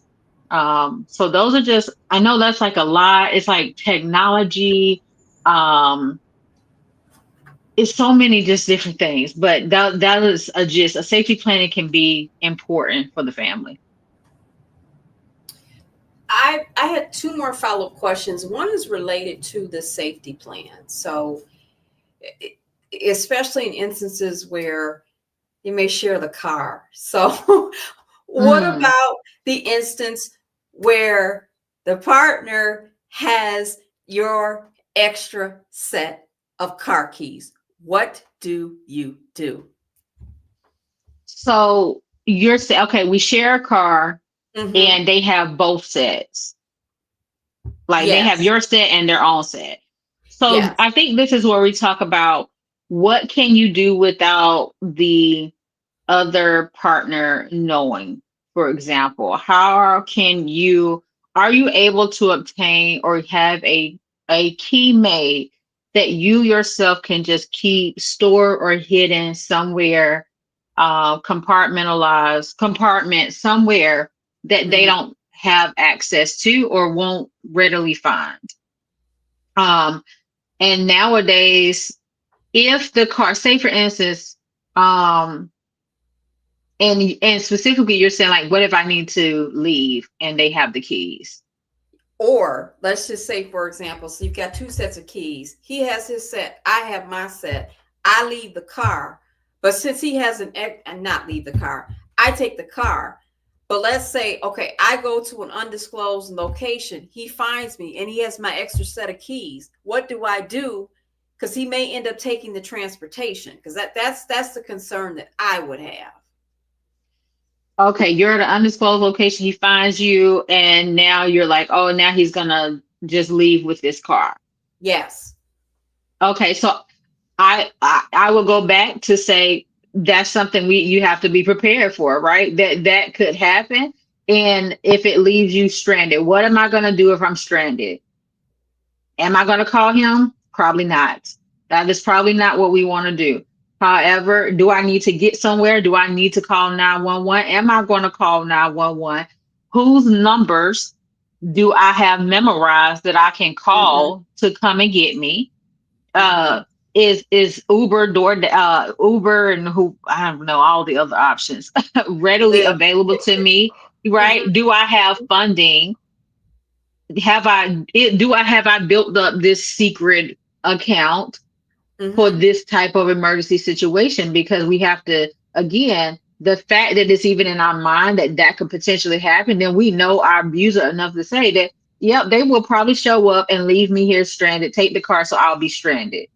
So those are just, I know that's like a lot. It's like technology. Um, it's so many just different things, but that is a safety planning can be important for the family. I had two more follow-up questions. One is related to the safety plan. So, e- especially in instances where you may share the car. So, what Mm. about the instance where the partner has your extra set of car keys? What do you do? So you're saying, okay, we share a car Hmm. and they have both sets. Like they have Yes. your set and their own set. So Yes. I think this is where we talk about what can you do without the other partner knowing. For example, are you able to obtain or have a key made that you yourself can just keep stored or hidden somewhere, compartment somewhere, that they Hmm. don't have access to or won't readily find. Um, and nowadays, if the car, say for instance, um, and specifically you're saying like, what if I need to leave and they have the keys? Or let's just say, for example, so you've got two sets of keys. He has his set. I have my set. I leave the car, but since he has and not leave the car, I take the car. But let's say, okay, I go to an undisclosed location. He finds me, and he has my extra set of keys. What do I do? Because he may end up taking the transportation. Because that's the concern that I would have. Okay, you're at an undisclosed location. He finds you, and now you're like, oh, now he's gonna just leave with this car. Yes. Okay, so I will go back to say that's something we you have to be prepared for, right? That could happen. And if it leaves you stranded, what am I gonna do if I'm stranded? Am I gonna call him? Probably not. That is probably not what we want to do. However, do I need to get somewhere? Do I need to call 911? Am I going to call 911? Whose numbers do I have memorized that I can Mm-hmm. call to come and get me? Mm-hmm. uh is Uber and who I don't know all the other options readily Live. available to me, Mm-hmm. right? Do I have funding? Have I built up this secret account for Mm-hmm. this type of emergency situation? Because we have to, again, the fact that it's even in our mind that that could potentially happen, then we know our abuser enough to say that, yep, they will probably show up and leave me here stranded, take the car, so I'll be stranded.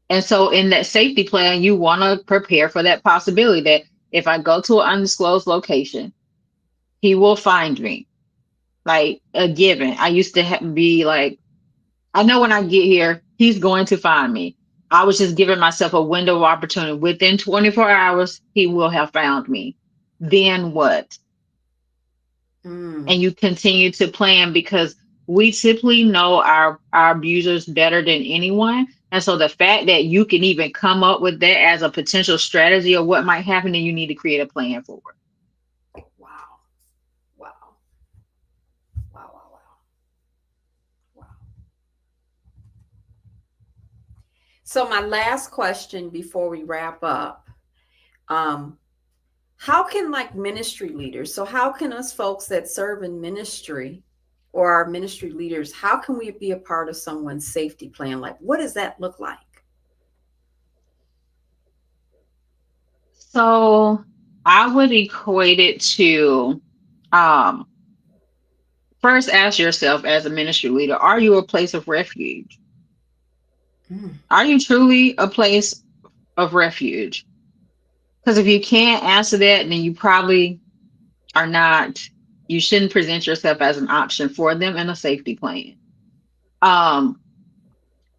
And so in that safety plan, you want to prepare for that possibility that if I go to an undisclosed location, he will find me. Like a given. I used to be like, I know when I get here, he's going to find me. I was just giving myself a window of opportunity. Within 24 hours, he will have found me. Then what? Mm. And you continue to plan because we typically know our abusers better than anyone. And so the fact that you can even come up with that as a potential strategy of what might happen, then you need to create a plan for it. Wow. Wow. Wow. Wow. Wow. Wow. So my last question before we wrap up, um, how can like ministry leaders, so how can us folks that serve in ministry or our ministry leaders, how can we be a part of someone's safety plan? Like, what does that look like? So I would equate it to um, first ask yourself as a ministry leader, are you a place of refuge? Mm. Are you truly a place of refuge? Because if you can't answer that, then you probably are not, you shouldn't present yourself as an option for them in a safety plan. Um,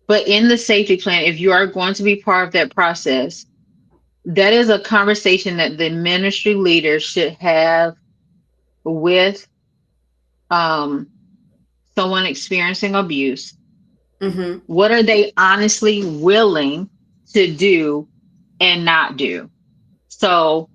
but in the safety plan, if you are going to be part of that process, that is a conversation that the ministry leader should have with um, someone experiencing abuse. Mm-hmm. What are they honestly willing to do and not do? So,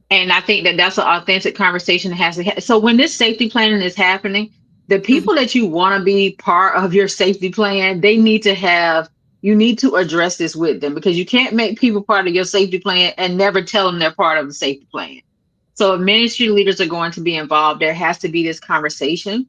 and I think that that's an authentic conversation that has to so when this safety planning is happening, the Mm-hmm. people that you want to be part of your safety plan, they need to have, you need to address this with them because you can't make people part of your safety plan and never tell them they're part of the safety plan. So if ministry leaders are going to be involved, there has to be this conversation.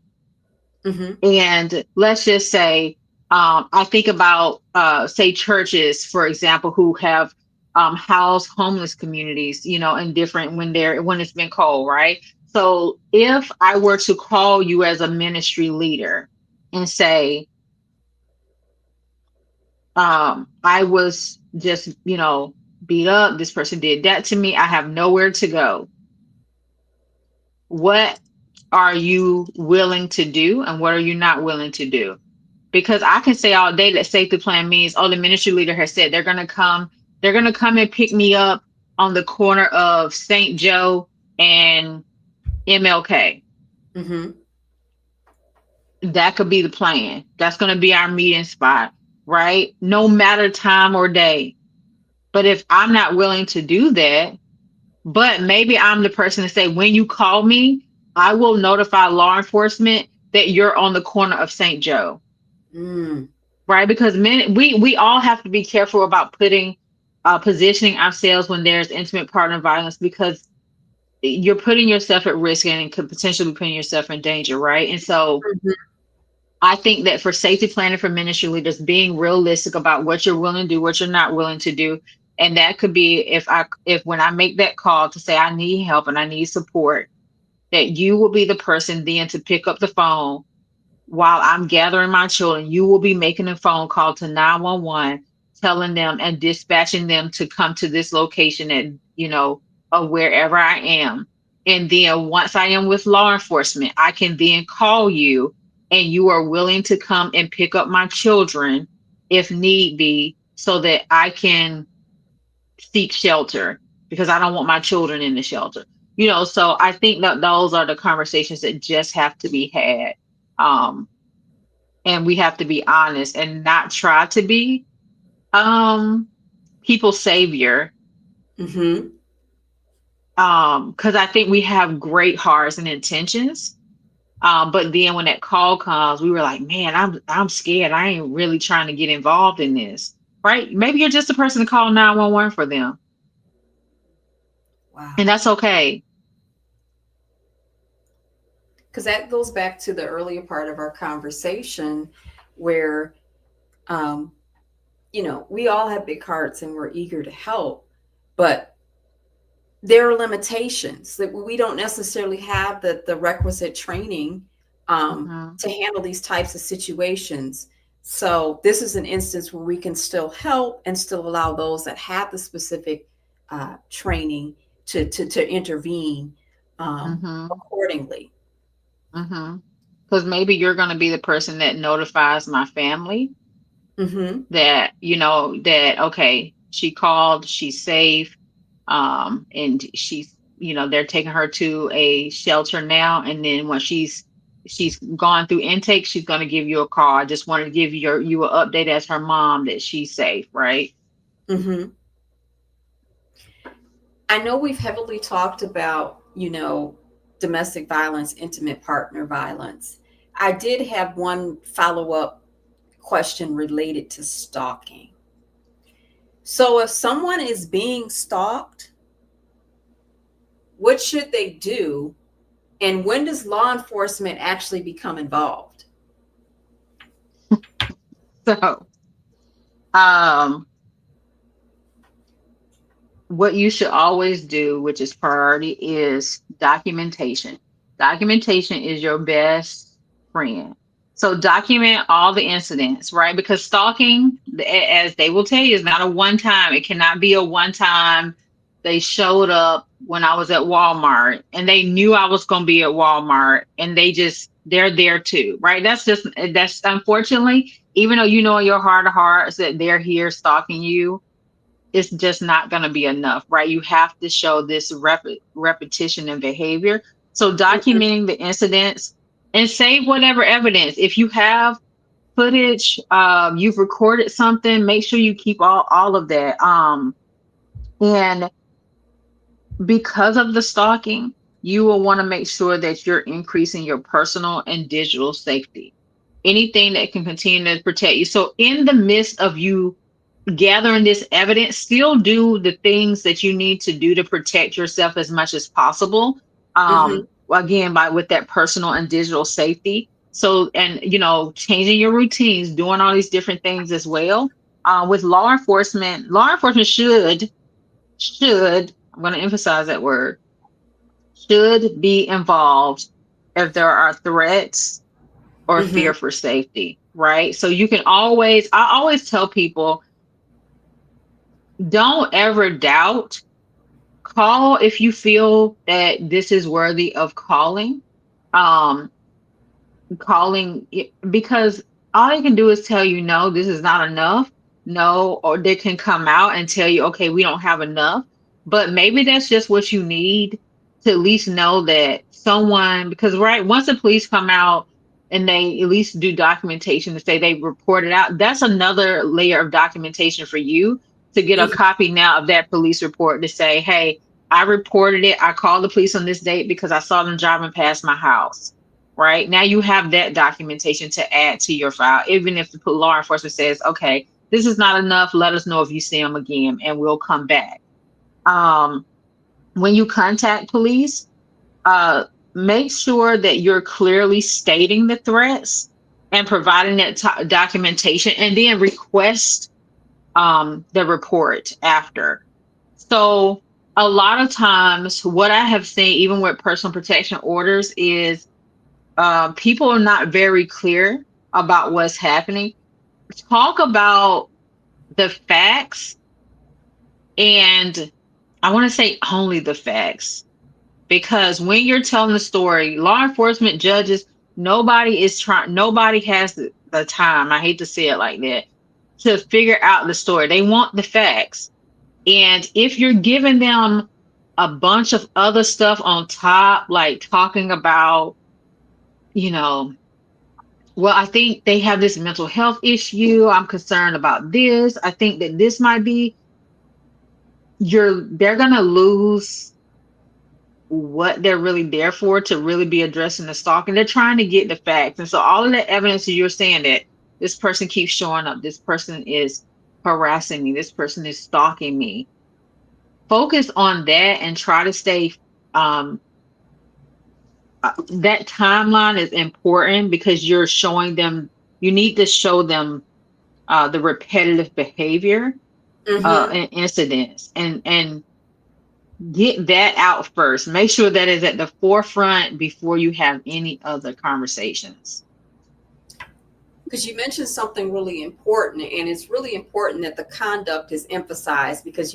Mm-hmm. And let's just say, I think about, say, churches, for example, who have housed homeless communities, you know, in different when it's been cold, right? So if I were to call you as a ministry leader and say, I was just, you know, beat up, this person did that to me, I have nowhere to go. What are you willing to do, and what are you not willing to do? Because I can say all day that safety plan means, oh, the ministry leader has said they're gonna come and pick me up on the corner of St. Joe and MLK. Mm-hmm. That could be the plan. That's gonna be our meeting spot, right? No matter time or day. But if I'm not willing to do that, But maybe I'm the person to say, when you call me, I will notify law enforcement that you're on the corner of St. Joe, Mm, right? Because we all have to be careful about putting positioning ourselves when there's intimate partner violence, because you're putting yourself at risk and could potentially be putting yourself in danger, right? And so mhm, I think that for safety planning for ministry leaders, being realistic about what you're willing to do, what you're not willing to do. And that could be, if when I make that call to say I need help and I need support, that you will be the person then to pick up the phone while I'm gathering my children. You will be making a phone call to 911, telling them and dispatching them to come to this location at, of wherever I am. And then once I am with law enforcement, I can then call you and you are willing to come and pick up my children if need be, so that I can seek shelter, because I don't want my children in the shelter. So I think that those are the conversations that just have to be had. Um, and we have to be honest and not try to be people's savior. mhm. Because I think we have great hearts and intentions. But then when that call comes, we were like, man, I'm scared. I ain't really trying to get involved in this. Right? Maybe you're just the person to call 911 for them. And Wow. that's okay. Because that goes back to the earlier part of our conversation where, um, we all have big hearts and we're eager to help, but there are limitations that we don't necessarily have the requisite training Hmm. to handle these types of situations. So this is an instance where we can still help and still allow those that have the specific training to intervene Hmm. accordingly. Hmm. Because maybe you're going to be the person that notifies my family Mm-hmm. that, that, okay, she called, she's safe, and she's, they're taking her to a shelter now, and then when she's gone through intake, she's going to give you a call. I just wanted to give you an update as her mom that she's safe, right? Mm-hmm. I know we've heavily talked about, domestic violence, intimate partner violence. I did have one follow up question related to stalking. So, if someone is being stalked, what should they do? And when does law enforcement actually become involved? So, um what you should always do, which is priority, is documentation. Documentation is your best friend. So document all the incidents, right? Because stalking, as they will tell you, is not a one time. It cannot be a one time. They showed up when I was at Walmart and they knew I was going to be at Walmart, and they're there too, right? That's unfortunately, even though you know in your heart of hearts that they're here stalking you, it's just not going to be enough, right? You have to show this repetition and behavior. So Mm-hmm. documenting the incidents and save whatever evidence. If you have footage, you've recorded something, make sure you keep all of that. And because of the stalking, you will want to make sure that you're increasing your personal and digital safety. Anything that can continue to protect you. So in the midst of you gathering this evidence, still do the things that you need to do to protect yourself as much as possible. Mm-hmm. Again, by with that personal and digital safety. So, and changing your routines, doing all these different things as well. With law enforcement should, I'm going to emphasize that word, should be involved if there are threats or Mm-hmm. fear for safety, right? So I always tell people, don't ever doubt. Call if you feel that this is worthy of calling. Um, because all they can do is tell you, no, this is not enough. No, or they can come out and tell you, okay, we don't have enough. But maybe that's just what you need to at least know that someone, because right, once the police come out and they at least do documentation to say they reported out, that's another layer of documentation for you to get a Mm-hmm. copy now of that police report to say, hey, I reported it. I called the police on this date because I saw them driving past my house. Right now, you have that documentation to add to your file, even if the law enforcement says, "Okay, this is not enough. Let us know if you see them again, and we'll come back." Um, when you contact police, uh, make sure that you're clearly stating the threats and providing that documentation, and then request the report after. So a lot of times, what I have seen, even with personal protection orders, is people are not very clear about what's happening. Talk about the facts, and I want to say only the facts, because when you're telling the story, law enforcement, judges, nobody has the time, I hate to say it like that, to figure out the story. They want the facts. And if you're giving them a bunch of other stuff on top, like talking about, you know, well, I think they have this mental health issue. I'm concerned about this. I think that this might be, they're gonna lose what they're really there for, to really be addressing the stalking. They're trying to get the facts. And so all of the evidence that you're saying, that this person keeps showing up, this person is harassing me, this person is stalking me. Focus on that and try to stay, um that timeline is important, because you're showing them, you need to show them the repetitive behavior Mm-hmm. and incidents, and get that out first. Make sure that is at the forefront before you have any other conversations. Because you mentioned something really important, and it's really important that the conduct is emphasized, because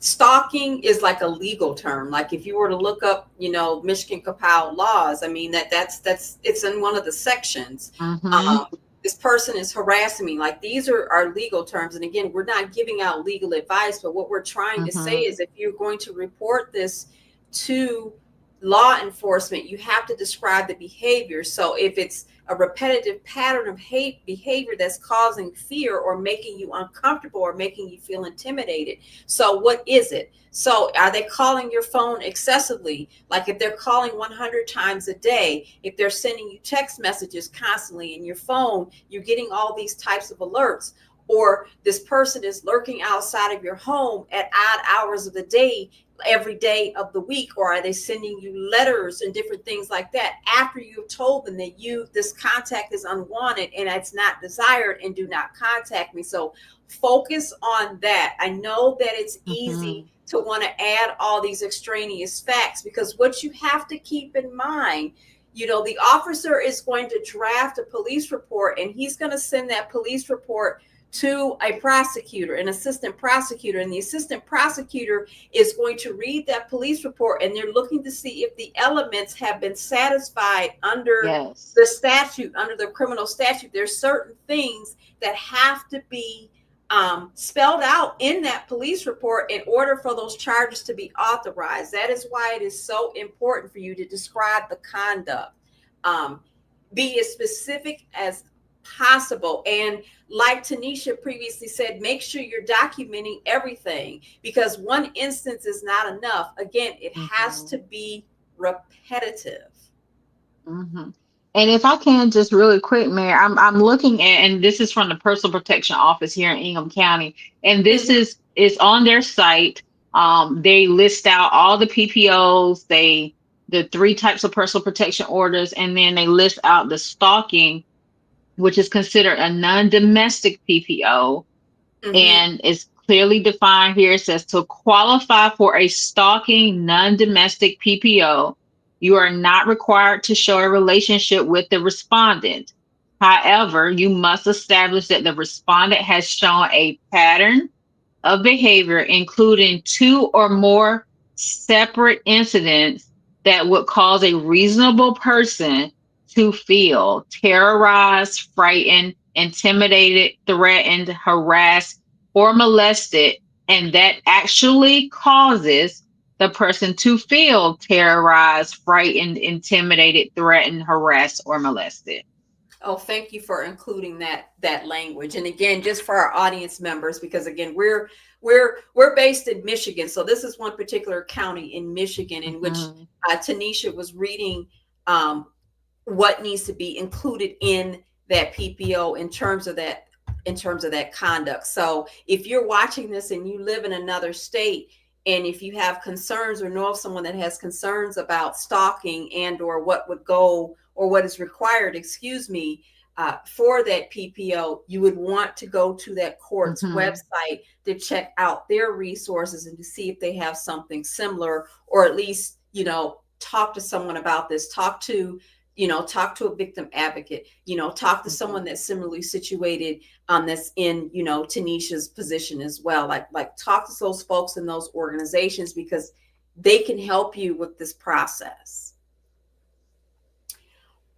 stalking is like a legal term. Like if you were to look up Michigan Kapow laws, I mean that's it's in one of the sections. Mm-hmm. This person is harassing me, like these are legal terms. And again, we're not giving out legal advice, but what we're trying to say Mm-hmm. is, if you're going to report this to law enforcement, you have to describe the behavior. So if it's a repetitive pattern of hate behavior that's causing fear or making you uncomfortable or making you feel intimidated, so what is it? So are they calling your phone excessively? Like if they're calling 100 times a day, if they're sending you text messages constantly in your phone, you're getting all these types of alerts. Or this person is lurking outside of your home at odd hours of the day, every day of the week. Or are they sending you letters and different things like that after you've told them that this contact is unwanted and it's not desired, and do not contact me? So focus on that. I know that it's Mm-hmm. easy to want to add all these extraneous facts, because what you have to keep in mind, the officer is going to draft a police report, and he's going to send that police report to a prosecutor, an assistant prosecutor, and the assistant prosecutor is going to read that police report, and they're looking to see if the elements have been satisfied under Yes. the statute, under the criminal statute. There's certain things that have to be spelled out in that police report in order for those charges to be authorized. That is why it is so important for you to describe the conduct. Um, be as specific as possible. And like Tanesha previously said, make sure you're documenting everything, because one instance is not enough. Again, it has Mm-hmm. to be repetitive. Mm-hmm. And if I can just really quick, Mayor, I'm looking at, and this is from the Personal Protection Office here in Ingham County, and this Mhm. is on their site. They list out all the PPOs, the three types of personal protection orders, and then they list out the stalking, which is considered a non-domestic PPO, Mhm. and it's clearly defined here. It says, to qualify for a stalking non-domestic PPO, you are not required to show a relationship with the respondent. However, you must establish that the respondent has shown a pattern of behavior, including two or more separate incidents that would cause a reasonable person to feel terrorized, frightened, intimidated, threatened, harassed, or molested, and that actually causes the person to feel terrorized, frightened, intimidated, threatened, harassed, or molested. Oh, thank you for including that language. And again, just for our audience members, because again, we're based in Michigan, so this is one particular county in Michigan in which Mhm. Tanisha was reading um, what needs to be included in that PPO in terms of that conduct. So if you're watching this and you live in another state, and if you have concerns or know of someone that has concerns about stalking and or what would go or what is required, excuse me, for that PPO, you would want to go to that court's Mhm. website to check out their resources and to see if they have something similar, or at least, talk to someone about this. Talk to a victim advocate, talk to someone Mhm. that's similarly situated, that's in, Tanisha's position as well. Like talk to those folks in those organizations because they can help you with this process.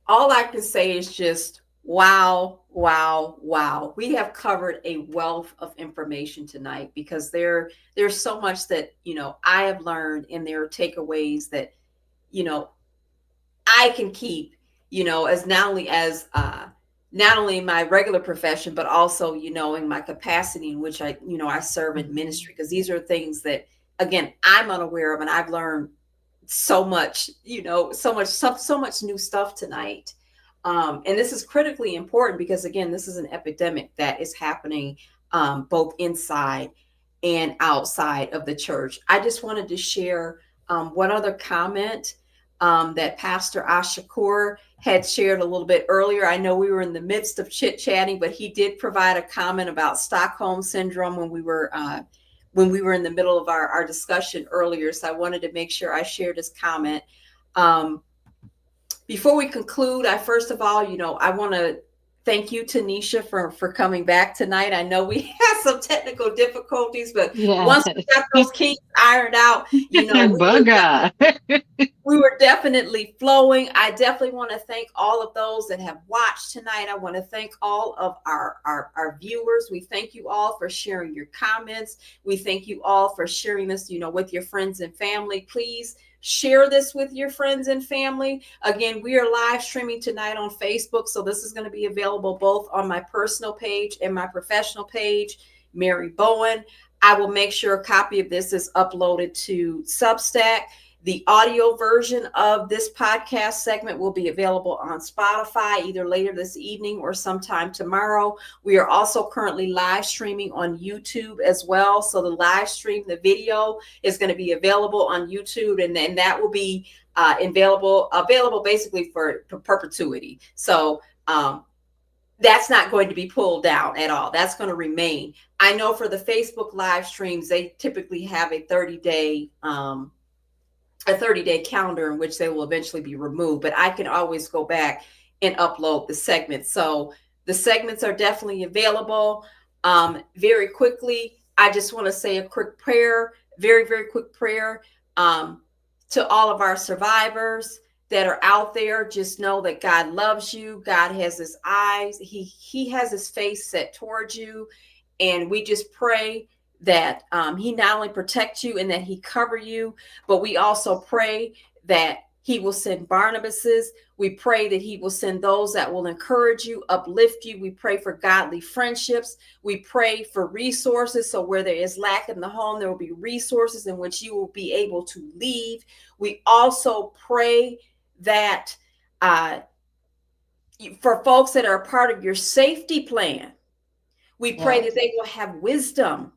All I can say is just wow, wow, wow. We have covered a wealth of information tonight because there's so much that, I have learned, and there are takeaways that, you know, I can keep, as not only in my regular profession, but also, in my capacity in which I serve in Mhm. ministry, because these are things that, again, I'm unaware of, and I've learned so much, so much new stuff tonight. And this is critically important because, again, this is an epidemic that is happening, both inside and outside of the church. I just wanted to share one other comment that Pastor Ash-Shakoor had shared a little bit earlier. I know we were in the midst of chit chatting, but he did provide a comment about Stockholm syndrome when we were in the middle of our discussion earlier. So I wanted to make sure I shared his comment. Um, Before we conclude, I first of all, I want to thank you, Tanisha, for coming back tonight. I know we had some technical difficulties, but once we Yes. got those kinks ironed out, Bug God. we were definitely flowing. I definitely want to thank all of those that have watched tonight. I want to thank all of our viewers. We thank you all for sharing your comments. We thank you all for sharing this, with your friends and family. Please share this with your friends and family. Again, we are live streaming tonight on Facebook, so this is going to be available both on my personal page and my professional page, Mary Bowen. I will make sure a copy of this is uploaded to Substack. The audio version of this podcast segment will be available on Spotify either later this evening or sometime tomorrow. We are also currently live streaming on YouTube as well. So the live stream, the video is going to be available on YouTube, and then that will be available basically for perpetuity. So that's not going to be pulled down at all. That's going to remain. I know for the Facebook live streams, they typically have a 30-day calendar in which they will eventually be removed, but I can always go back and upload the segments. So the segments are definitely available. Very quickly, I just want to say a quick prayer, very, very quick prayer, um, to all of our survivors that are out there. Just know that God loves you. God has his eyes. He has his face set towards you. And we just pray that he not only protect you and that he cover you, but we also pray that he will send Barnabases. We pray that he will send those that will encourage you, uplift you. We pray for godly friendships. We pray for resources. So where there is lack in the home, there will be resources in which you will be able to leave. We also pray that uh, for folks that are a part of your safety plan, we pray that Yes. they will have wisdom.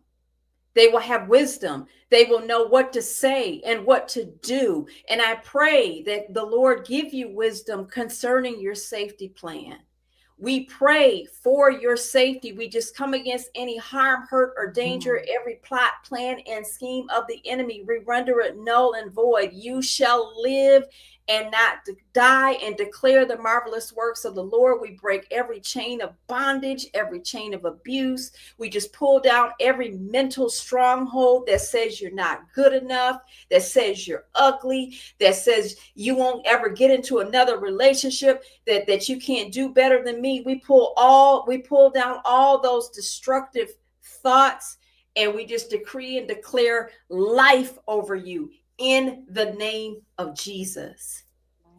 They will have wisdom. They will know what to say and what to do. And I pray that the Lord give you wisdom concerning your safety plan. We pray for your safety. We just come against any harm, hurt, or danger, Mhm. every plot, plan, and scheme of the enemy. We render it null and void. You shall live and not die and declare the marvelous works of the Lord. We break every chain of bondage, every chain of abuse. We just pull down every mental stronghold that says you're not good enough, that says you're ugly, that says you won't ever get into another relationship, that you can't do better than me. We pull down all those destructive thoughts, and we just decree and declare life over you in the name of Jesus.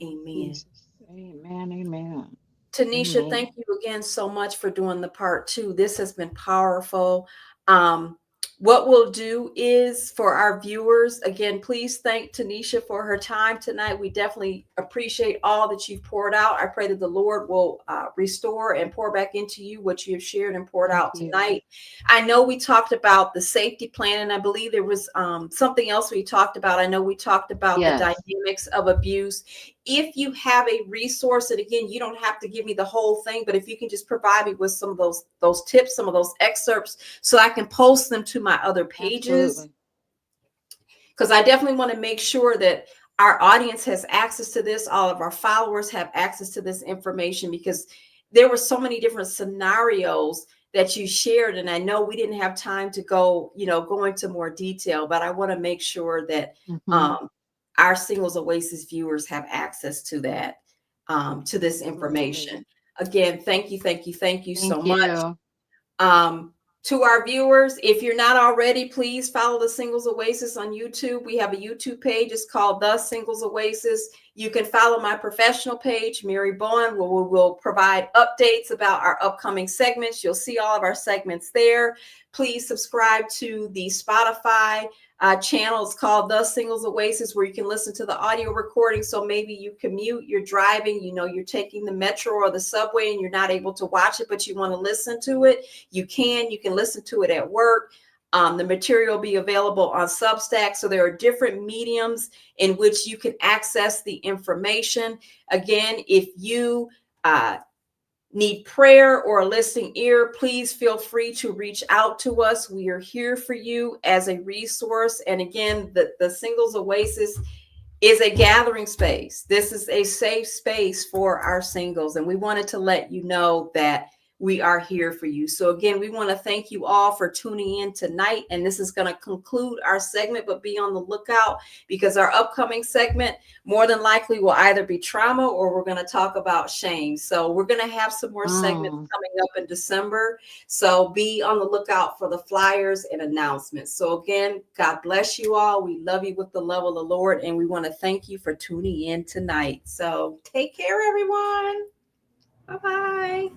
Amen. Jesus. Amen. Amen. Tanesha, Amen. thank you again so much for doing the part two. This has been powerful. Um, what we'll do is for our viewers, again, please thank Tanesha for her time tonight. We definitely appreciate all that you've poured out. I pray that the Lord will restore and pour back into you what you have shared and poured Thank out you. tonight. I know we talked about the safety plan, and I believe there was something else we talked about. I know we talked about the Yes. dynamics of abuse. If you have a resource, and again, you don't have to give me the whole thing, but if you can just provide me with some of those tips, some of those excerpts, so I can post them to my other pages, Absolutely. because I definitely want to make sure that our audience has access to this, all of our followers have access to this information, because there were so many different scenarios that you shared, and I know we didn't have time to go into more detail, but I want to make sure that Hmm. um, our Singles Oasis viewers have access to that, to this Absolutely. information. Again, thank you so Thank much. you. Um, to our viewers, if you're not already, please follow the Singles Oasis on YouTube. We have a YouTube page. It's called The Singles Oasis. You can follow my professional page, Mary Bowen, where we will provide updates about our upcoming segments. You'll see all of our segments there. Please subscribe to the Spotify channel. It's called The Singles Oasis, where you can listen to the audio recording. So maybe you commute, you're driving, you're taking the metro or the subway and you're not able to watch it, but you want to listen to it. You can listen to it at work. The material will be available on Substack. So there are different mediums in which you can access the information. Again, if you need prayer or a listening ear, please feel free to reach out to us. We are here for you as a resource. And again, the Singles Oasis is a gathering space. This is a safe space for our singles. And we wanted to let you know that we are here for you. So again, we want to thank you all for tuning in tonight. And this is going to conclude our segment, but be on the lookout, because our upcoming segment more than likely will either be trauma or we're going to talk about shame. So we're going to have some more segments Mm. coming up in December. So be on the lookout for the flyers and announcements. So again, God bless you all. We love you with the love of the Lord. And we want to thank you for tuning in tonight. So take care, everyone. Bye-bye.